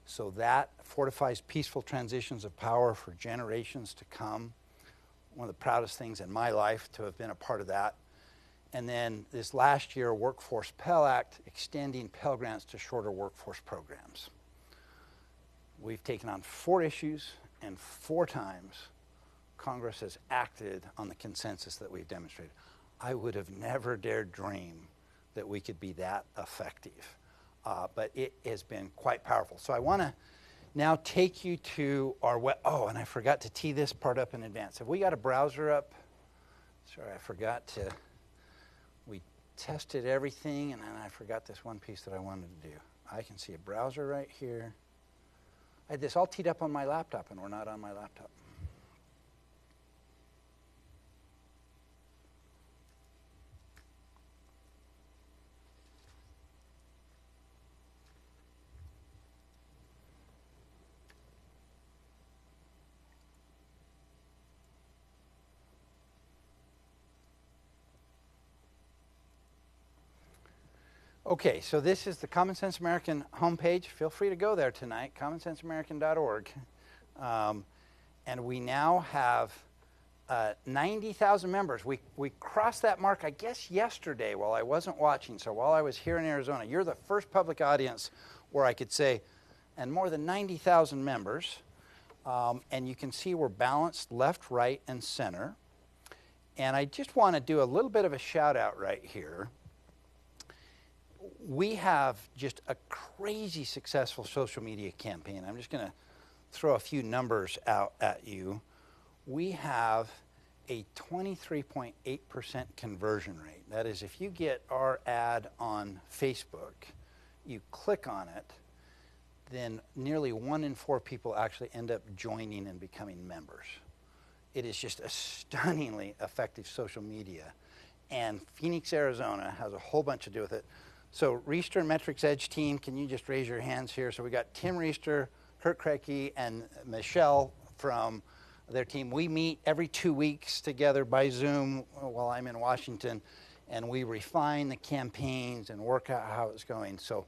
So that fortifies peaceful transitions of power for generations to come. One of the proudest things in my life to have been a part of that. And then this last year, Workforce Pell Act, extending Pell Grants to shorter workforce programs. We've taken on 4 issues, and 4 times Congress has acted on the consensus that we've demonstrated. I would have never dared dream that we could be that effective. But it has been quite powerful. So I want to now take you to our web. Oh, and I forgot to tee this part up in advance. Have we got a browser up? Sorry, I forgot to. We tested everything, and then I forgot this one piece that I wanted to do. I can see a browser right here. I had this all teed up on my laptop, and we're not on my laptop. Okay, so this is the Common Sense American homepage. Feel free to go there tonight, commonsenseamerican.org. And we now have 90,000 members. We crossed that mark, I guess, yesterday while I wasn't watching. So while I was here in Arizona, you're the first public audience where I could say, and more than 90,000 members. And you can see we're balanced left, right, and center. And I just want to do a little bit of a shout out right here. We have just a crazy successful social media campaign. I'm just going to throw a few numbers out at you. We have a 23.8% conversion rate. That is, if you get our ad on Facebook, you click on it, then nearly 1 in 4 people actually end up joining and becoming members. It is just a stunningly effective social media. And Phoenix, Arizona has a whole bunch to do with it. So Reister and Metrics Edge team, can you just raise your hands here? So we got Tim Reister, Kurt Krecke, and Michelle from their team. We meet every 2 weeks together by Zoom while I'm in Washington, and we refine the campaigns and work out how it's going. So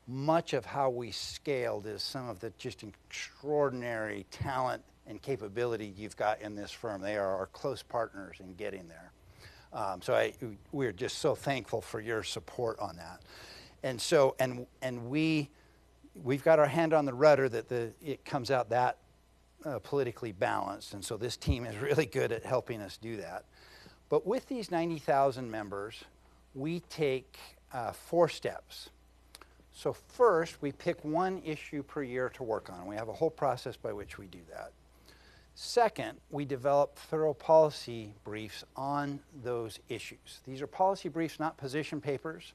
much of how we scaled is some of the just extraordinary talent and capability you've got in this firm. They are our close partners in getting there. So we're just so thankful for your support on that. And so, and we've got our hand on the rudder that it comes out that politically balanced. And so this team is really good at helping us do that. But with these 90,000 members, we take 4 steps. So first, we pick one issue per year to work on. We have a whole process by which we do that. Second, we develop thorough policy briefs on those issues. These are policy briefs, not position papers.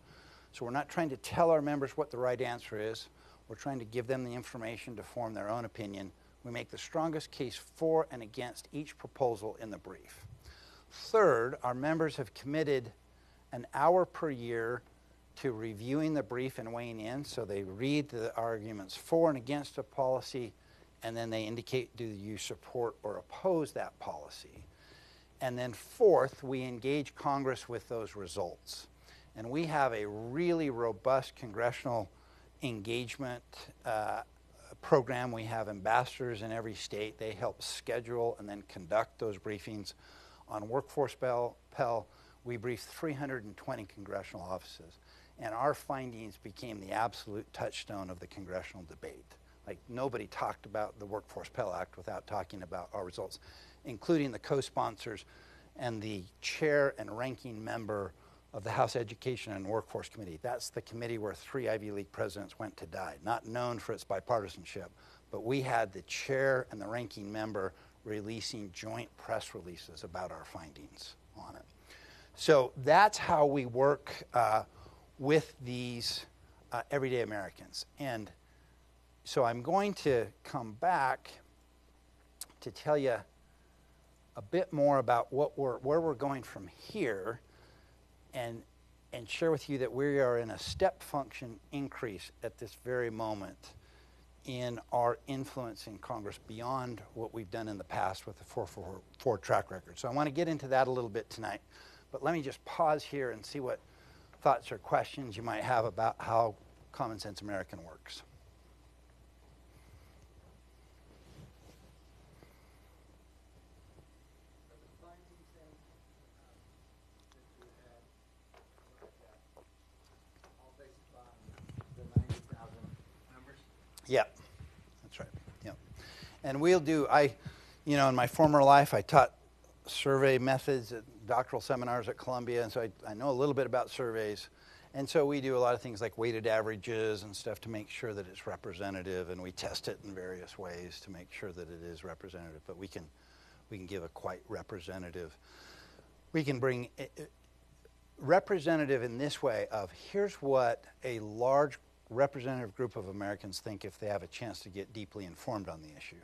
So we're not trying to tell our members what the right answer is. We're trying to give them the information to form their own opinion. We make the strongest case for and against each proposal in the brief. Third, our members have committed an hour per year to reviewing the brief and weighing in. So they read the arguments for and against a policy, and then they indicate, do you support or oppose that policy? And then fourth, we engage Congress with those results. And we have a really robust congressional engagement program. We have ambassadors in every state. They help schedule and then conduct those briefings. On Workforce Pell, we briefed 320 congressional offices. And our findings became the absolute touchstone of the congressional debate. Like, nobody talked about the Workforce Pell Act without talking about our results, including the co-sponsors and the chair and ranking member of the House Education and Workforce Committee. That's the committee where 3 Ivy League presidents went to die, not known for its bipartisanship. But we had the chair and the ranking member releasing joint press releases about our findings on it. So that's how we work with these everyday Americans. And so I'm going to come back to tell you a bit more about where we're going from here, and share with you that we are in a step function increase at this very moment in our influence in Congress beyond what we've done in the past with the 444 track record. So I want to get into that a little bit tonight. But let me just pause here and see what thoughts or questions you might have about how Common Sense American works. Yeah, that's right. Yeah, and we'll do. in my former life, I taught survey methods at doctoral seminars at Columbia, and so I know a little bit about surveys. And so we do a lot of things like weighted averages and stuff to make sure that it's representative, and we test it in various ways to make sure that it is representative. But we can give a quite representative. We can bring representative in this way of here's what a large representative group of Americans think if they have a chance to get deeply informed on the issue.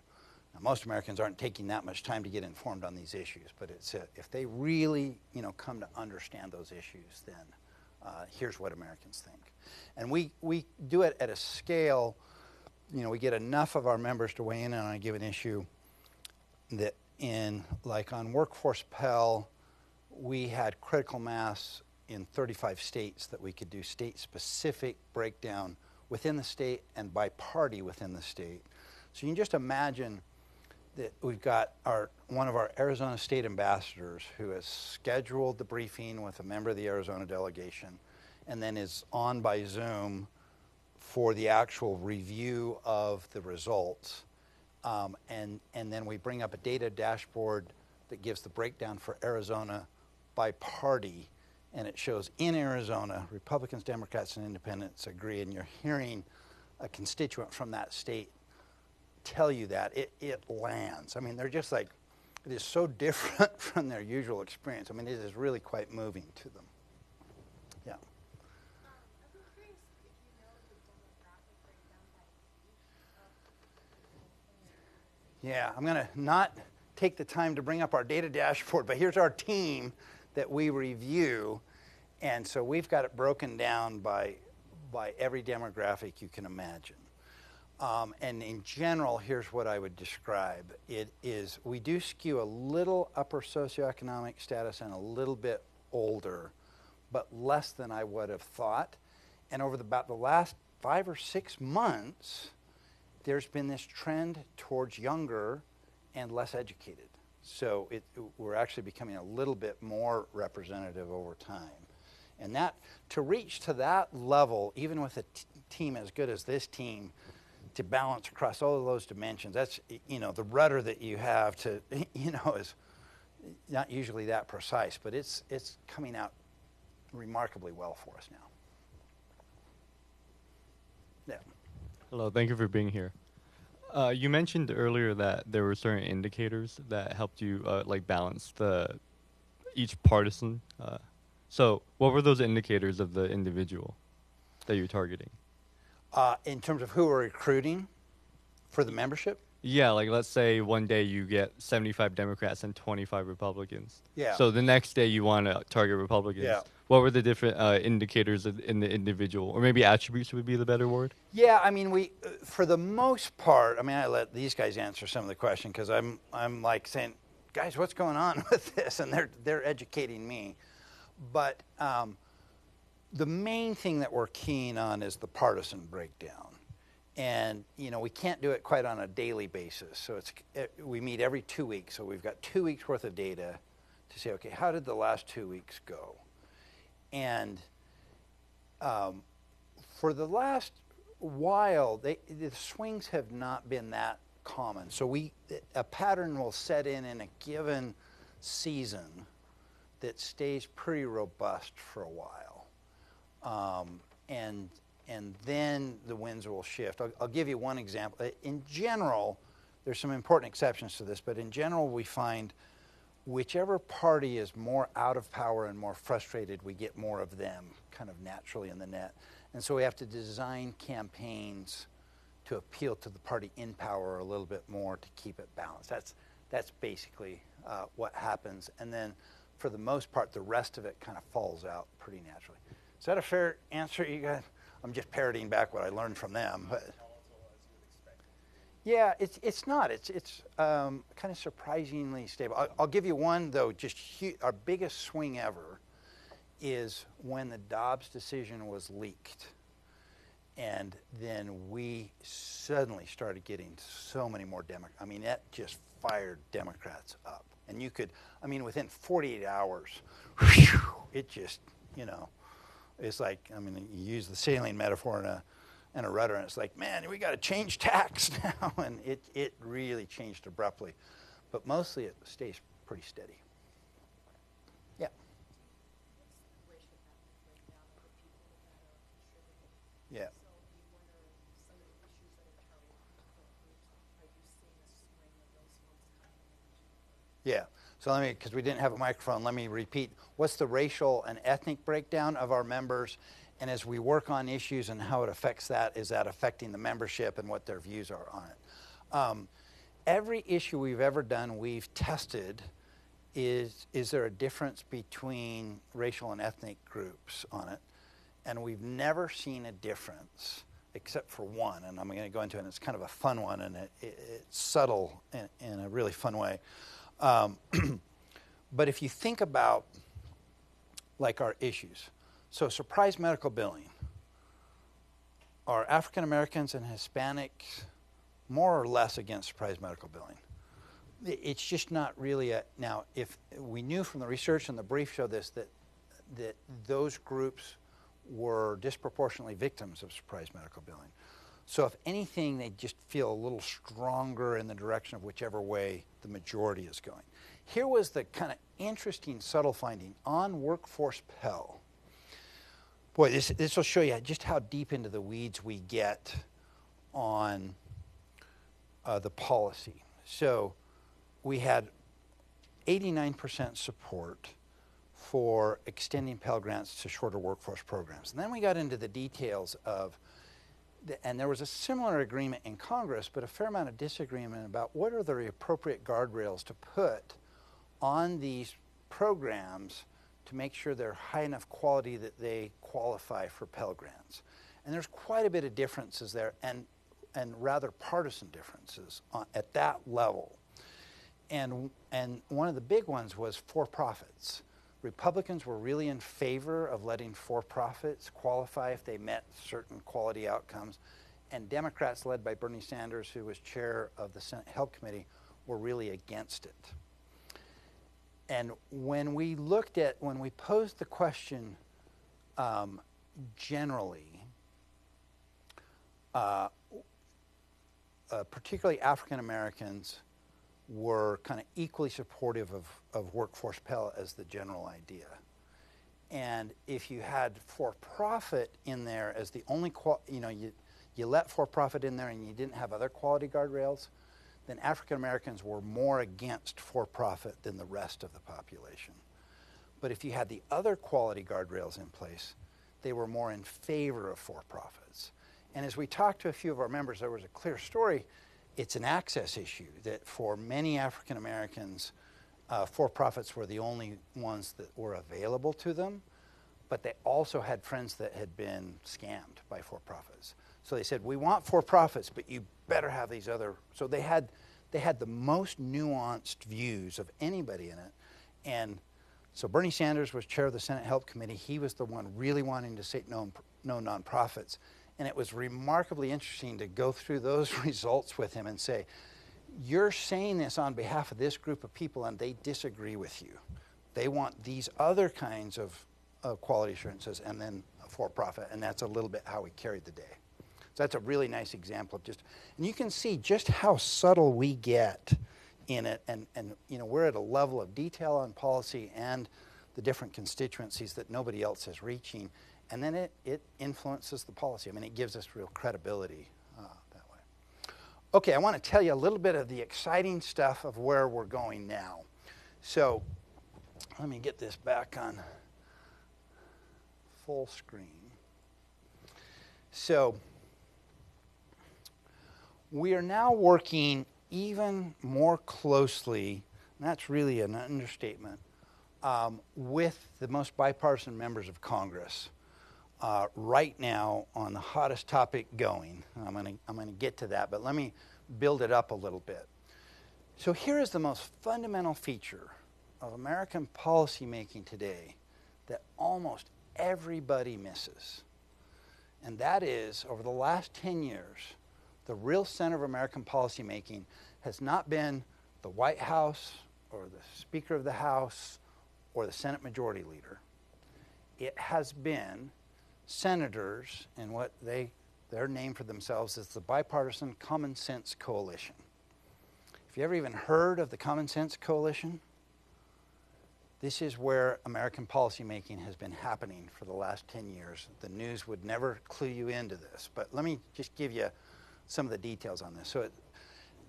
Now, most Americans aren't taking that much time to get informed on these issues, but it's if they really, come to understand those issues, then here's what Americans think. And we do it at a scale, we get enough of our members to weigh in on a given issue that on Workforce Pell, we had critical mass in 35 states that we could do state-specific breakdown within the state and by party within the state. So you can just imagine that we've got one of our Arizona state ambassadors who has scheduled the briefing with a member of the Arizona delegation and then is on by Zoom for the actual review of the results. And then we bring up a data dashboard that gives the breakdown for Arizona by party, and it shows in Arizona, Republicans, Democrats, and Independents agree, and you're hearing a constituent from that state tell you that. It lands. I mean, they're just like, it is so different from their usual experience. I mean, it is really quite moving to them. Yeah. Yeah, I'm going to not take the time to bring up our data dashboard, but here's our team that we review. And so we've got it broken down by every demographic you can imagine. And in general, here's what I would describe. It is, we do skew a little upper socioeconomic status and a little bit older, but less than I would have thought. And over about the last 5 or 6 months, there's been this trend towards younger and less educated. So we're actually becoming a little bit more representative over time. And that, to reach to that level, even with a team as good as this team, to balance across all of those dimensions, that's, the rudder that you have to, is not usually that precise, but it's coming out remarkably well for us now. Yeah. Hello, thank you for being here. You mentioned earlier that there were certain indicators that helped you balance each partisan. So what were those indicators of the individual that you're targeting? In terms of who we're recruiting for the membership? Yeah, let's say one day you get 75 Democrats and 25 Republicans. Yeah. So the next day you want to target Republicans. Yeah. What were the different indicators in the individual, or maybe attributes would be the better word? Yeah, I mean, we, for the most part, I let these guys answer some of the question because I'm like saying, guys, what's going on with this? And they're educating me. But the main thing that we're keen on is the partisan breakdown. And, we can't do it quite on a daily basis. So we meet every 2 weeks. So we've got 2 weeks worth of data to say, okay, how did the last 2 weeks go? And for the last while, the swings have not been that common. So a pattern will set in a given season that stays pretty robust for a while. And then the winds will shift. I'll give you one example. In general, there's some important exceptions to this, but in general, we find whichever party is more out of power and more frustrated, we get more of them kind of naturally in the net. And so we have to design campaigns to appeal to the party in power a little bit more to keep it balanced. That's basically what happens. And then for the most part, the rest of it kind of falls out pretty naturally. Is that a fair answer, you guys? I'm just parroting back what I learned from them. But yeah, it's not. It's kind of surprisingly stable. I'll give you one, though, just our biggest swing ever is when the Dobbs decision was leaked. And then we suddenly started getting so many more Democrats. I mean, that just fired Democrats up. And you could, within 48 hours, it just, it's like, you use the sailing metaphor and a rudder, and it's like, man, we got to change tacks now. And it really changed abruptly. but mostly it stays pretty steady. Yeah. Yeah. Yeah. So let me, because we didn't have a microphone, let me repeat. What's the racial and ethnic breakdown of our members? And as we work on issues and how it affects that, is that affecting the membership and what their views are on it? Every issue we've ever done, we've tested, is there a difference between racial and ethnic groups on it? And we've never seen a difference except for one, and I'm going to go into it, and it's kind of a fun one, and it's subtle in a really fun way. But if you think about like our issues, so surprise medical billing, are African Americans and Hispanics more or less against surprise medical billing? It's just not really now if we knew from the research and the brief showed this, that those groups were disproportionately victims of surprise medical billing. So if anything, they just feel a little stronger in the direction of whichever way the majority is going. Here was the kind of interesting, subtle finding on workforce Pell. Boy, this will show you just how deep into the weeds we get on the policy. So we had 89% support for extending Pell Grants to shorter workforce programs. And then we got into the details of, and there was a similar agreement in Congress, but a fair amount of disagreement about what are the appropriate guardrails to put on these programs to make sure they're high enough quality that they qualify for Pell Grants. And there's quite a bit of differences there, and rather partisan differences at that level. And one of the big ones was for-profits. Republicans were really in favor of letting for-profits qualify if they met certain quality outcomes. And Democrats, led by Bernie Sanders, who was chair of the Senate Health Committee, were really against it. And when we posed the question generally, particularly African Americans were kind of equally supportive of workforce Pell as the general idea. And if you had for-profit in there as the only, you let for-profit in there and you didn't have other quality guardrails, then African Americans were more against for-profit than the rest of the population. But if you had the other quality guardrails in place, they were more in favor of for-profits. And as we talked to a few of our members, there was a clear story. It's an access issue that for many African Americans, for-profits were the only ones that were available to them, but they also had friends that had been scammed by for-profits. So they said, we want for-profits, but you better have these other. So they had the most nuanced views of anybody in it. And so Bernie Sanders was chair of the Senate Health Committee. He was the one really wanting to say no nonprofits. And it was remarkably interesting to go through those results with him and say, you're saying this on behalf of this group of people and they disagree with you. They want these other kinds of quality assurances and then for-profit, and that's a little bit how we carried the day. So that's a really nice example of and you can see just how subtle we get in it, and we're at a level of detail on policy and the different constituencies that nobody else is reaching. And then it influences the policy. I mean, it gives us real credibility that way. Okay, I want to tell you a little bit of the exciting stuff of where we're going now. So let me get this back on full screen. So we are now working even more closely, and that's really an understatement, with the most bipartisan members of Congress. Right now on the hottest topic going. I'm going to get to that, but let me build it up a little bit. So here is the most fundamental feature of American policymaking today that almost everybody misses. And that is, over the last 10 years, the real center of American policymaking has not been the White House or the Speaker of the House or the Senate Majority Leader. It has been senators and what their name for themselves is the Bipartisan Common Sense Coalition. If you ever even heard of the Common Sense Coalition? This is where American policymaking has been happening for the last 10 years. The news would never clue you into this, but let me just give you some of the details on this. So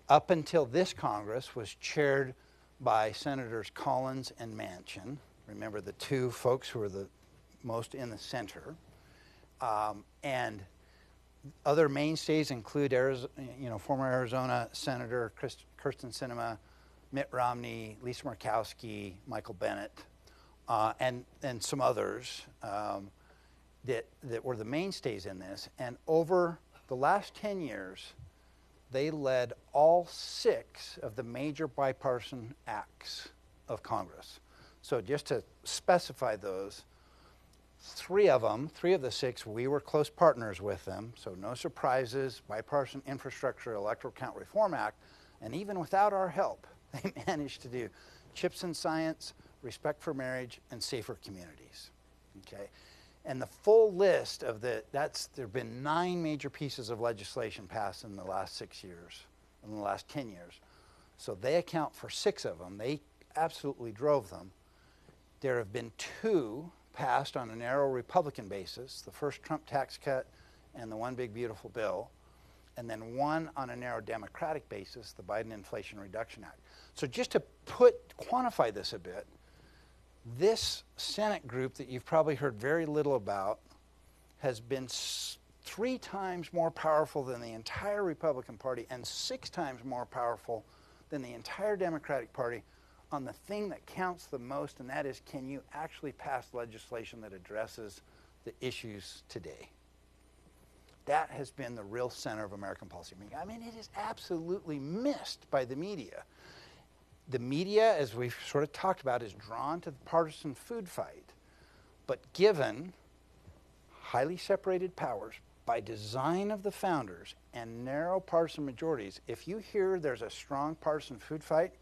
up until this Congress was chaired by Senators Collins and Manchin. Remember the two folks who are the most in the center. And other mainstays include former Arizona Senator Kyrsten Sinema, Mitt Romney, Lisa Murkowski, Michael Bennet, and some others that were the mainstays in this. And over the last 10 years, they led all 6 of the major bipartisan acts of Congress. So just to specify those, 3 of the 6, we were close partners with them, so no surprises. Bipartisan Infrastructure Electoral Count Reform Act, and even without our help, they managed to do CHIPS and Science, Respect for Marriage, and Safer Communities. Okay, and the full list of there have been 9 major pieces of legislation passed in the last 6 years, in the last 10 years. So they account for 6 of them. They absolutely drove them. There have been 2 passed on a narrow Republican basis, the first Trump tax cut and the One Big Beautiful Bill, and then 1 on a narrow Democratic basis, the Biden Inflation Reduction Act. So just to quantify this a bit, this Senate group that you've probably heard very little about has been 3 times more powerful than the entire Republican Party and 6 times more powerful than the entire Democratic Party on the thing that counts the most, and that is, can you actually pass legislation that addresses the issues today? That has been the real center of American policymaking. I mean, it is absolutely missed by the media. The media, as we've sort of talked about, is drawn to the partisan food fight. But given highly separated powers by design of the founders and narrow partisan majorities, if you hear there's a strong partisan food fight,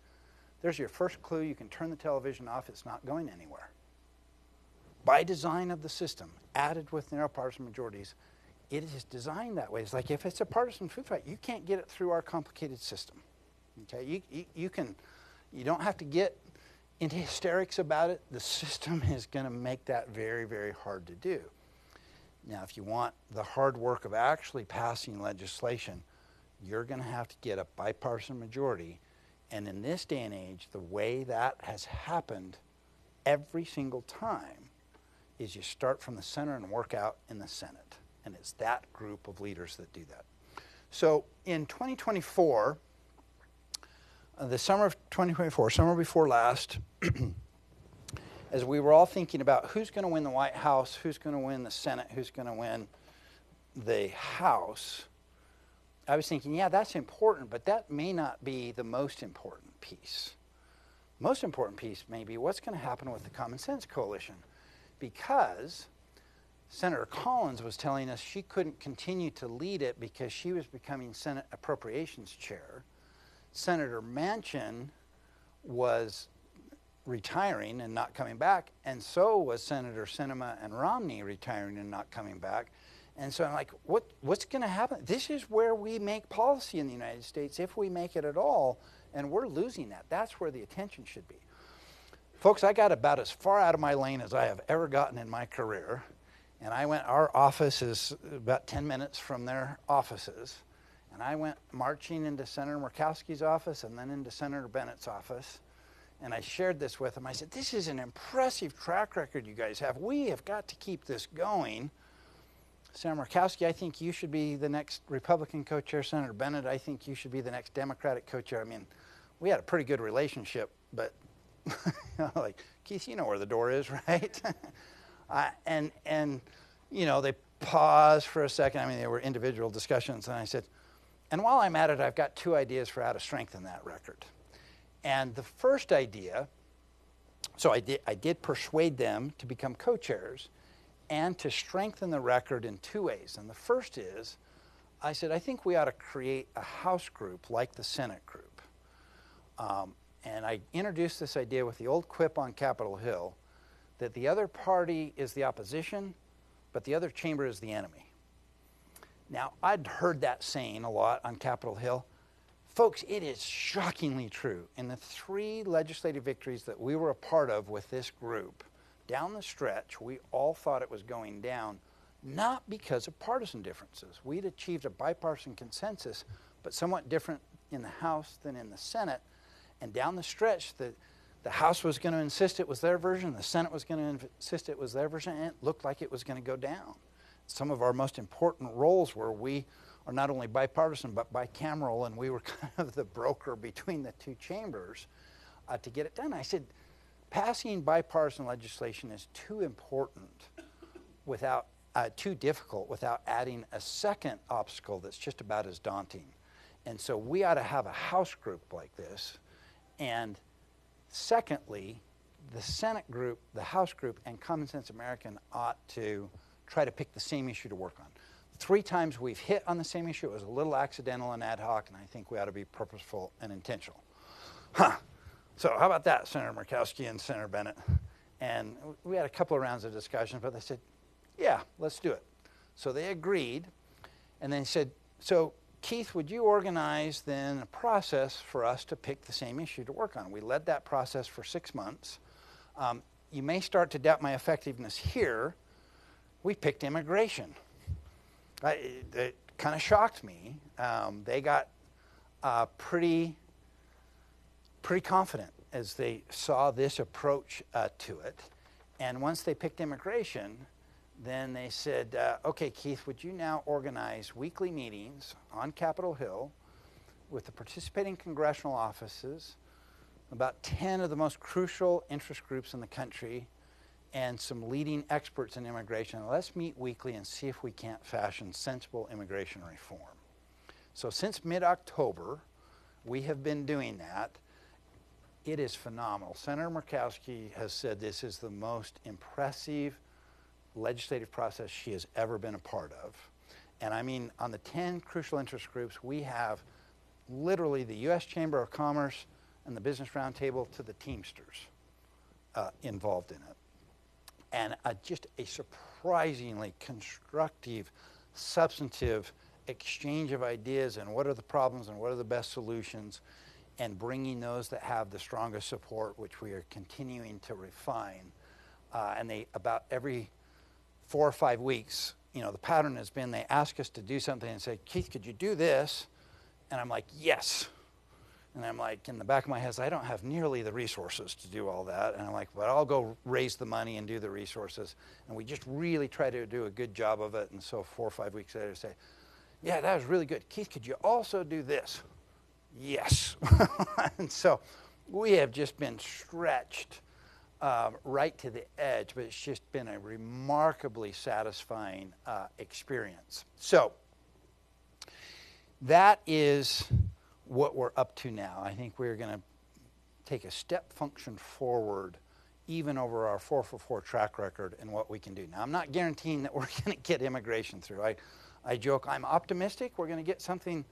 there's your first clue. You can turn the television off. It's not going anywhere. By design of the system, added with narrow partisan majorities, it is designed that way. It's like if it's a partisan food fight, you can't get it through our complicated system. Okay, you don't have to get into hysterics about it. The system is going to make that very, very hard to do. Now, if you want the hard work of actually passing legislation, you're going to have to get a bipartisan majority. And in this day and age, the way that has happened every single time is you start from the center and work out in the Senate. And it's that group of leaders that do that. So in 2024, the summer of 2024, summer before last, as we were all thinking about who's going to win the White House, who's going to win the Senate, who's going to win the House, I was thinking, yeah, that's important, but that may not be the most important piece. Most important piece may be what's going to happen with the Common Sense Coalition, because Senator Collins was telling us she couldn't continue to lead it because she was becoming Senate Appropriations Chair. Senator Manchin was retiring and not coming back, and so was Senator Sinema and Romney retiring and not coming back. And so I'm like, what's going to happen? This is where we make policy in the United States, if we make it at all, and we're losing that. That's where the attention should be. Folks, I got about as far out of my lane as I have ever gotten in my career, and our office is about 10 minutes from their offices, and I went marching into Senator Murkowski's office and then into Senator Bennett's office, and I shared this with them. I said, this is an impressive track record you guys have. We have got to keep this going. Senator Murkowski, I think you should be the next Republican co-chair. Senator Bennett, I think you should be the next Democratic co-chair. I mean, we had a pretty good relationship, but like, Keith, you know where the door is, right? And they paused for a second. I mean, there were individual discussions, and I said, and while I'm at it, I've got 2 ideas for how to strengthen that record. And the first idea, so I did persuade them to become co-chairs and to strengthen the record in 2 ways. And the first is, I said, I think we ought to create a House group like the Senate group. And I introduced this idea with the old quip on Capitol Hill that the other party is the opposition, but the other chamber is the enemy. Now, I'd heard that saying a lot on Capitol Hill. folks, it is shockingly true. In the 3 legislative victories that we were a part of with this group, down the stretch, we all thought it was going down, not because of partisan differences. We'd achieved a bipartisan consensus, but somewhat different in the House than in the Senate. And down the stretch, the House was going to insist it was their version, the Senate was going to insist it was their version, and it looked like it was going to go down. Some of our most important roles were we are not only bipartisan but bicameral, and we were kind of the broker between the 2 chambers to get it done. I said, passing bipartisan legislation is too important without, too difficult without adding a second obstacle that's just about as daunting. And so we ought to have a House group like this. And secondly, the Senate group, the House group, and Common Sense American ought to try to pick the same issue to work on. 3 times we've hit on the same issue. It was a little accidental and ad hoc, and I think we ought to be purposeful and intentional. So how about that, Senator Murkowski and Senator Bennett? And we had a couple of rounds of discussion, but they said, yeah, let's do it. So they agreed, and then said, so Keith, would you organize then a process for us to pick the same issue to work on? We led that process for 6 months. You may start to doubt my effectiveness here. We picked immigration. It kind of shocked me. They got pretty confident as they saw this approach to it. And once they picked immigration, then they said, okay, Keith, would you now organize weekly meetings on Capitol Hill with the participating congressional offices, about 10 of the most crucial interest groups in the country, and some leading experts in immigration. Let's meet weekly and see if we can't fashion sensible immigration reform. So since mid-October, we have been doing that. It is phenomenal. Senator Murkowski has said this is the most impressive legislative process she has ever been a part of. And I mean, on the 10 crucial interest groups, we have literally the U.S. Chamber of Commerce and the Business Roundtable to the Teamsters involved in it. And just a surprisingly constructive, substantive exchange of ideas and what are the problems and what are the best solutions, and bringing those that have the strongest support, which we are continuing to refine. And they, about every 4 or 5 weeks, you know, the pattern has been they ask us to do something and say, Keith, could you do this? And I'm like, yes. And I'm like, in the back of my head, I don't have nearly the resources to do all that. And I'm like, but I'll go raise the money and do the resources. And we just really try to do a good job of it. And so 4 or 5 weeks later, say, yeah, that was really good. Keith, could you also do this? Yes. And so we have just been stretched right to the edge, but it's just been a remarkably satisfying experience. So that is what we're up to now. I think we're going to take a step function forward even over our 4 for 4 track record and what we can do. Now, I'm not guaranteeing that we're going to get immigration through. I joke I'm optimistic we're going to get something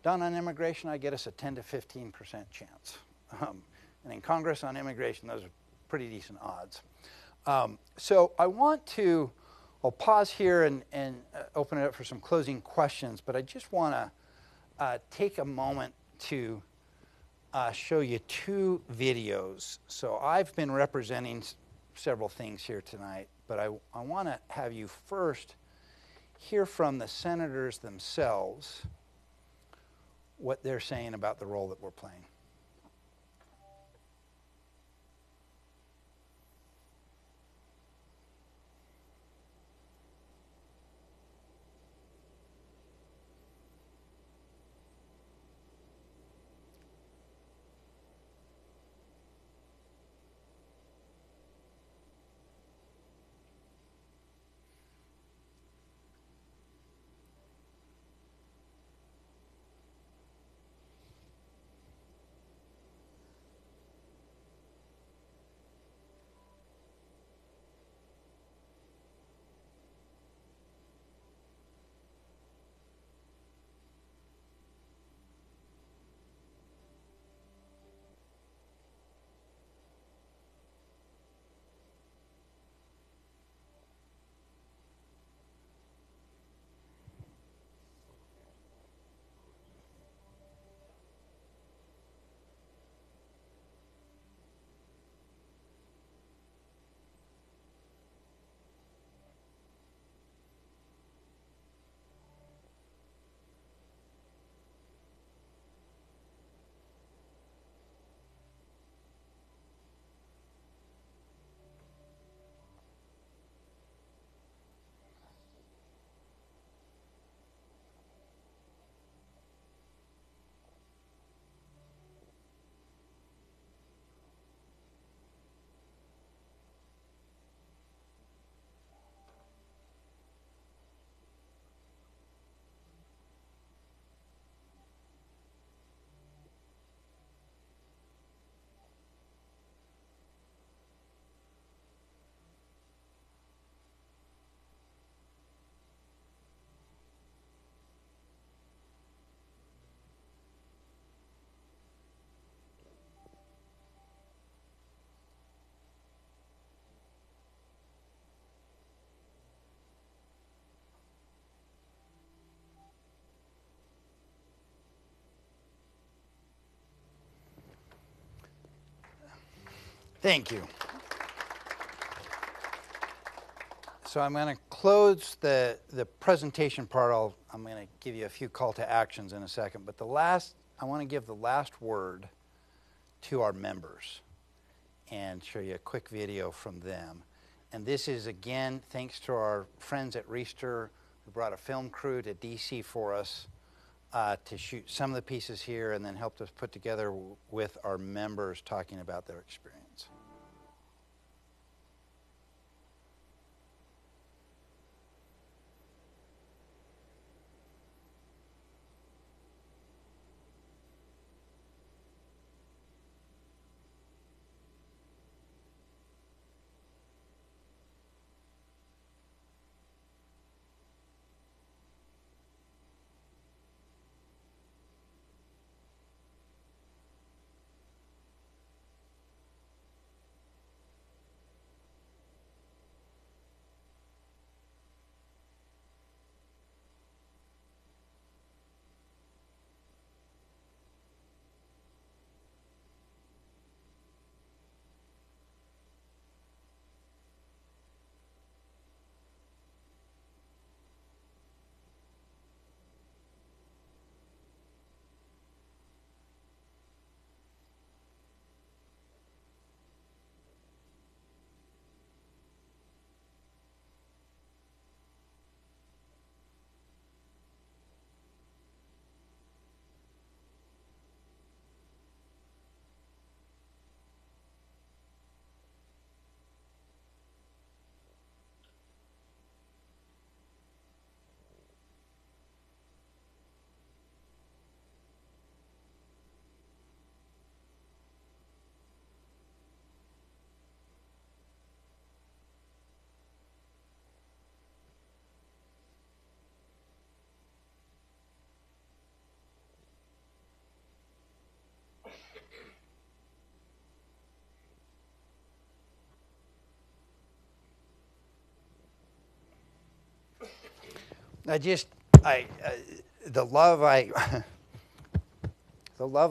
done on immigration. I get us a 10 to 15% chance. And in Congress on immigration, those are pretty decent odds. So I want to, I'll pause here and open it up for some closing questions, but I just want to take a moment to show you 2 videos. So I've been representing several things here tonight, but I want to have you first hear from the senators themselves what they're saying about the role that we're playing. Thank you. So I'm going to close the presentation part. I'm going to give you a few call to actions in a second. But I want to give the last word to our members and show you a quick video from them. And this is, again, thanks to our friends at Reister, who brought a film crew to D.C. for us to shoot some of the pieces here and then helped us put together with our members talking about their experience. The love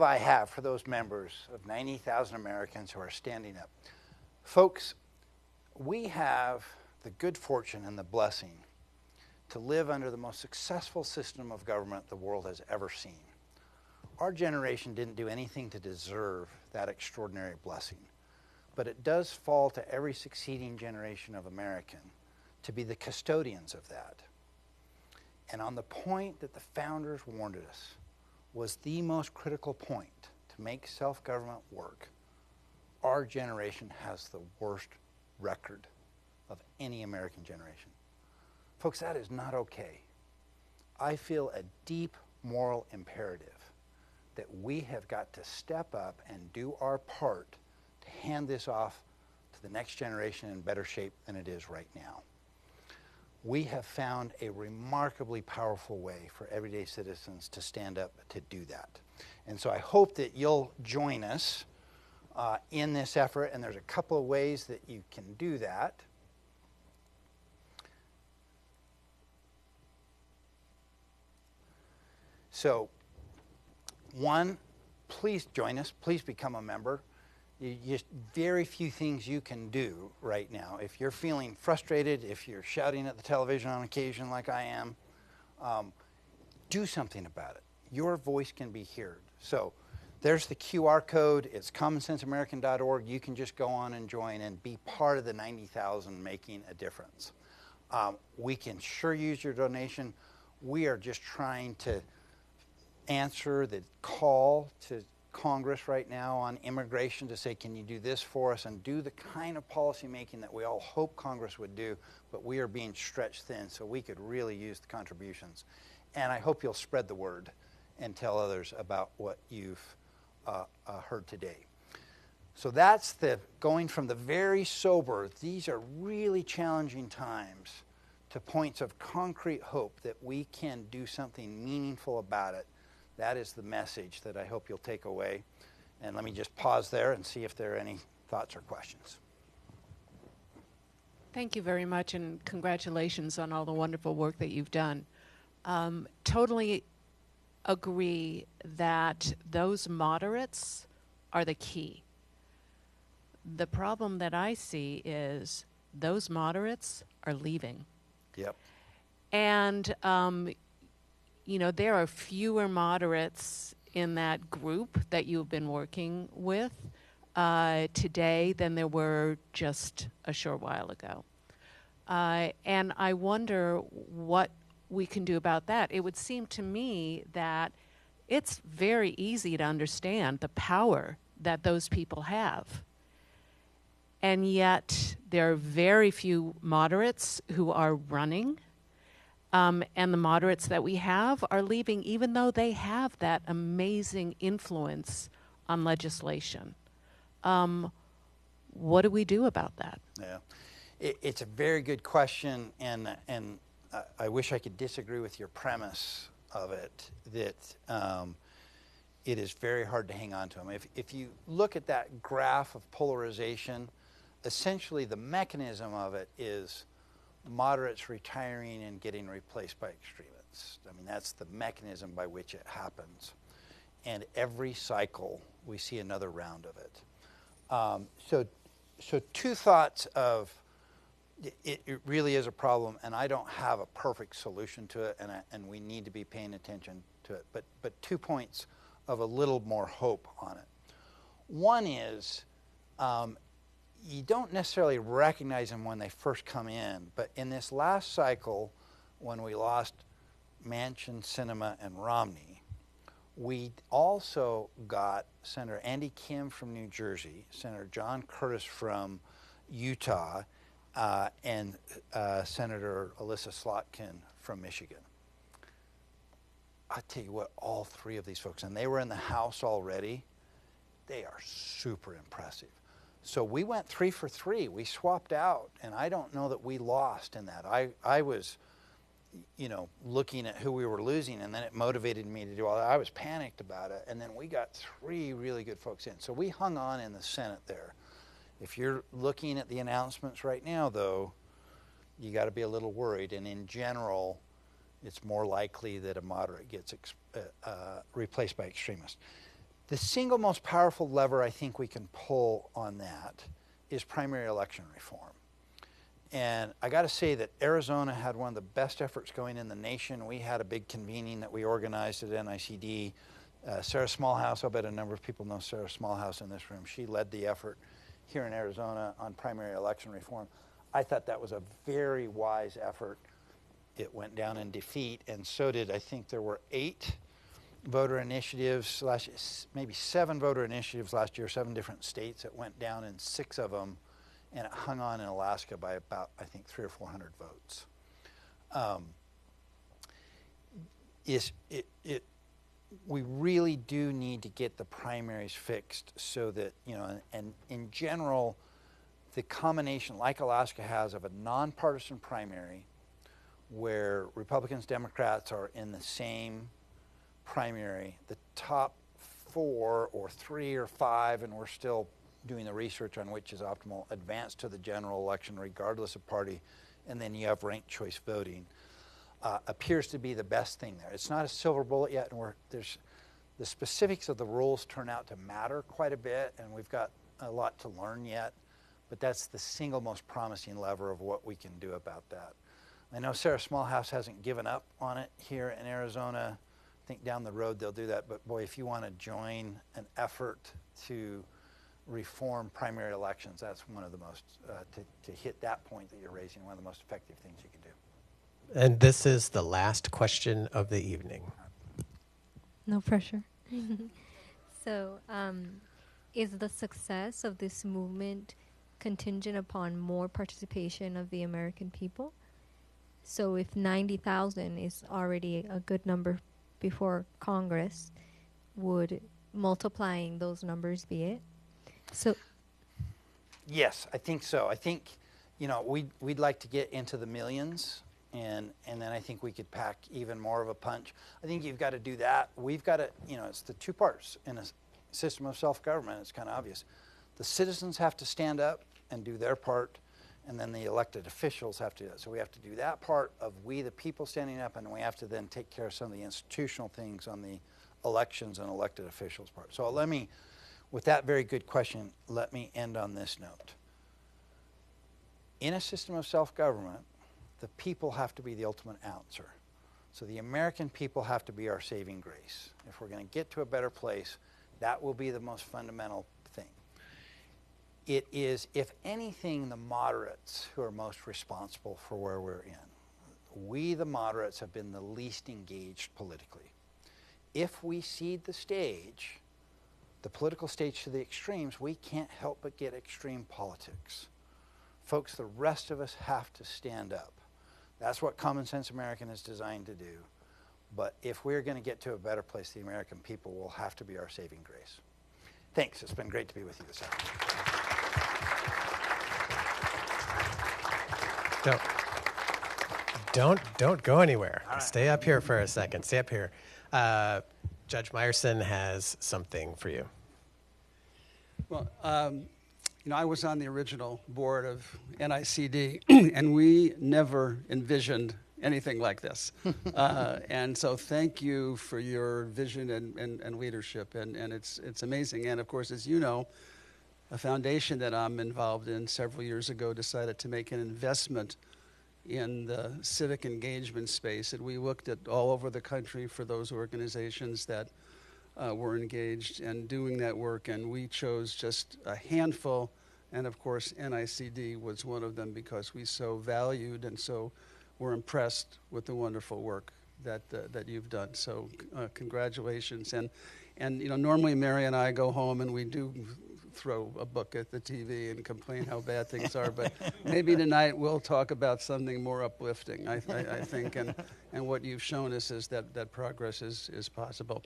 I have for those members of 90,000 Americans who are standing up. Folks, we have the good fortune and the blessing to live under the most successful system of government the world has ever seen. Our generation didn't do anything to deserve that extraordinary blessing, but it does fall to every succeeding generation of American to be the custodians of that. And on the point that the founders warned us was the most critical point to make self-government work, our generation has the worst record of any American generation. Folks, that is not okay. I feel a deep moral imperative that we have got to step up and do our part to hand this off to the next generation in better shape than it is right now. We have found a remarkably powerful way for everyday citizens to stand up to do that. And so I hope that you'll join us in this effort, and there's a couple of ways that you can do that. So, one, please join us. Please become a member. Just very few things you can do right now. If you're feeling frustrated, if you're shouting at the television on occasion like I am, do something about it. Your voice can be heard. So there's the QR code. It's commonsenseamerican.org. You can just go on and join and be part of the 90,000 making a difference. We can sure use your donation. We are just trying to answer the call to Congress right now on immigration to say, can you do this for us, and do the kind of policy making that we all hope Congress would do, but we are being stretched thin, so we could really use the contributions. And I hope you'll spread the word and tell others about what you've heard today. So that's the going from the very sober, these are really challenging times, to points of concrete hope that we can do something meaningful about it. That is the message that I hope you'll take away. And let me just pause there and see if there are any thoughts or questions. Thank you very much, and congratulations on all the wonderful work that you've done. Totally agree that those moderates are the key. The problem that I see is those moderates are leaving. Yep. And, there are fewer moderates in that group that you've been working with today than there were just a short while ago. And I wonder what we can do about that. It would seem to me that it's very easy to understand the power that those people have. And yet there are very few moderates who are running. And the moderates that we have are leaving, even though they have that amazing influence on legislation. What do we do about that? Yeah, it's a very good question, and I wish I could disagree with your premise of it, that it is very hard to hang on to them. If you look at that graph of polarization, essentially the mechanism of it is moderates retiring and getting replaced by extremists. I mean, that's the mechanism by which it happens. And every cycle, we see another round of it. So two thoughts of it really is a problem, and I don't have a perfect solution to it, and we need to be paying attention to it. But 2 points of a little more hope on it. One is you don't necessarily recognize them when they first come in, but in this last cycle, when we lost Manchin, Sinema, and Romney, we also got Senator Andy Kim from New Jersey, Senator John Curtis from Utah, and Senator Alyssa Slotkin from Michigan. I tell you what, all three of these folks, and they were in the House already, they are super impressive. So we went 3 for 3. We swapped out, and I don't know that we lost in that. I was, looking at who we were losing, and then it motivated me to do all that. I was panicked about it, and then we got 3 really good folks in. So we hung on in the Senate there. If you're looking at the announcements right now, though, you got to be a little worried. And in general, it's more likely that a moderate gets replaced by extremists. The single most powerful lever I think we can pull on that is primary election reform. And I got to say that Arizona had one of the best efforts going in the nation. We had a big convening that we organized at NICD. Sarah Smallhouse, I'll bet a number of people know Sarah Smallhouse in this room. She led the effort here in Arizona on primary election reform. I thought that was a very wise effort. It went down in defeat, and so did, I think there were 8 voter initiatives, maybe 7 voter initiatives last year, 7 different states. It went down in 6 of them, and it hung on in Alaska by about, I think, 300 or 400 votes. We really do need to get the primaries fixed so that, and in general, the combination, like Alaska has, of a nonpartisan primary where Republicans, Democrats are in the same primary, the top 4 or 3 or 5, and we're still doing the research on which is optimal, advance to the general election regardless of party, and then you have ranked choice voting, appears to be the best thing there. It's not a silver bullet yet, and there's the specifics of the rules turn out to matter quite a bit, and we've got a lot to learn yet, but that's the single most promising lever of what we can do about that. I know Sarah Smallhouse hasn't given up on it here in Arizona. I think down the road they'll do that, but boy, if you want to join an effort to reform primary elections, that's one of the most, to hit that point that you're raising, one of the most effective things you can do. And this is the last question of the evening. No pressure. So, is the success of this movement contingent upon more participation of the American people? So if 90,000 is already a good number before Congress, would multiplying those numbers be it? So, yes, I think so. I think, we'd like to get into the millions, and then I think we could pack even more of a punch. I think you've got to do that. We've got to, it's the 2 parts in a system of self-government. It's kind of obvious. The citizens have to stand up and do their part, and then the elected officials have to do that. So we have to do that part of we, the people, standing up, and we have to then take care of some of the institutional things on the elections and elected officials part. So with that very good question, let me end on this note. In a system of self-government, the people have to be the ultimate answer. So the American people have to be our saving grace. If we're going to get to a better place, that will be the most fundamental thing. It is, if anything, the moderates who are most responsible for where we're in. We, the moderates, have been the least engaged politically. If we cede the stage, the political stage to the extremes, we can't help but get extreme politics. Folks, the rest of us have to stand up. That's what Common Sense American is designed to do. But if we're going to get to a better place, the American people will have to be our saving grace. Thanks. It's been great to be with you this afternoon. Don't go anywhere. Right. Stay up here for a second. Stay up here. Judge Meyerson has something for you. Well, I was on the original board of NICD, and we never envisioned anything like this. And so thank you for your vision and leadership, and it's amazing. And of course, as you know, a foundation that I'm involved in several years ago decided to make an investment in the civic engagement space, and we looked at all over the country for those organizations that were engaged and doing that work, and we chose just a handful, and of course NICD was one of them because we so valued and so were impressed with the wonderful work that you've done. So congratulations. And normally Mary and I go home and we do throw a book at the TV and complain how bad things are, but maybe tonight we'll talk about something more uplifting, I think, and what you've shown us is that progress is possible.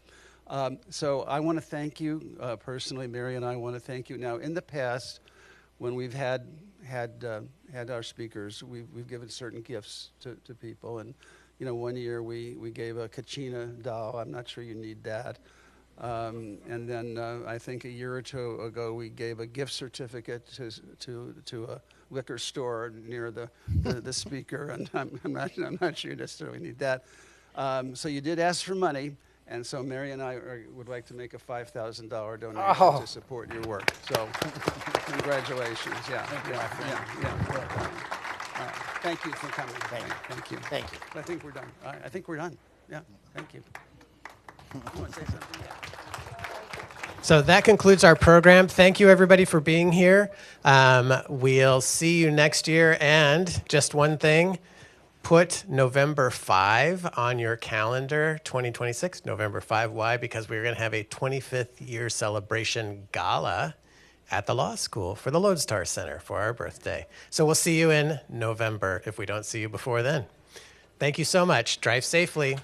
So I want to thank you personally, Mary, and I want to thank you. Now, in the past, when we've had our speakers, we've given certain gifts to people, and one year we gave a Kachina doll. I'm not sure you need that. And then I think a year or two ago we gave a gift certificate to a liquor store near the speaker, and I'm not sure you necessarily need that. So you did ask for money, and so Mary and I would like to make a $5,000 donation to support your work. So congratulations. Yeah. Thank you for coming. Thank you. Thank you. I think we're done. I think we're done. Yeah. Thank you. You want to say something? Yeah. So that concludes our program. Thank you, everybody, for being here. We'll see you next year. And just one thing, put November 5 on your calendar, 2026, November 5. Why? Because we're going to have a 25th year celebration gala at the law school for the Lodestar Center for our birthday. So we'll see you in November if we don't see you before then. Thank you so much. Drive safely.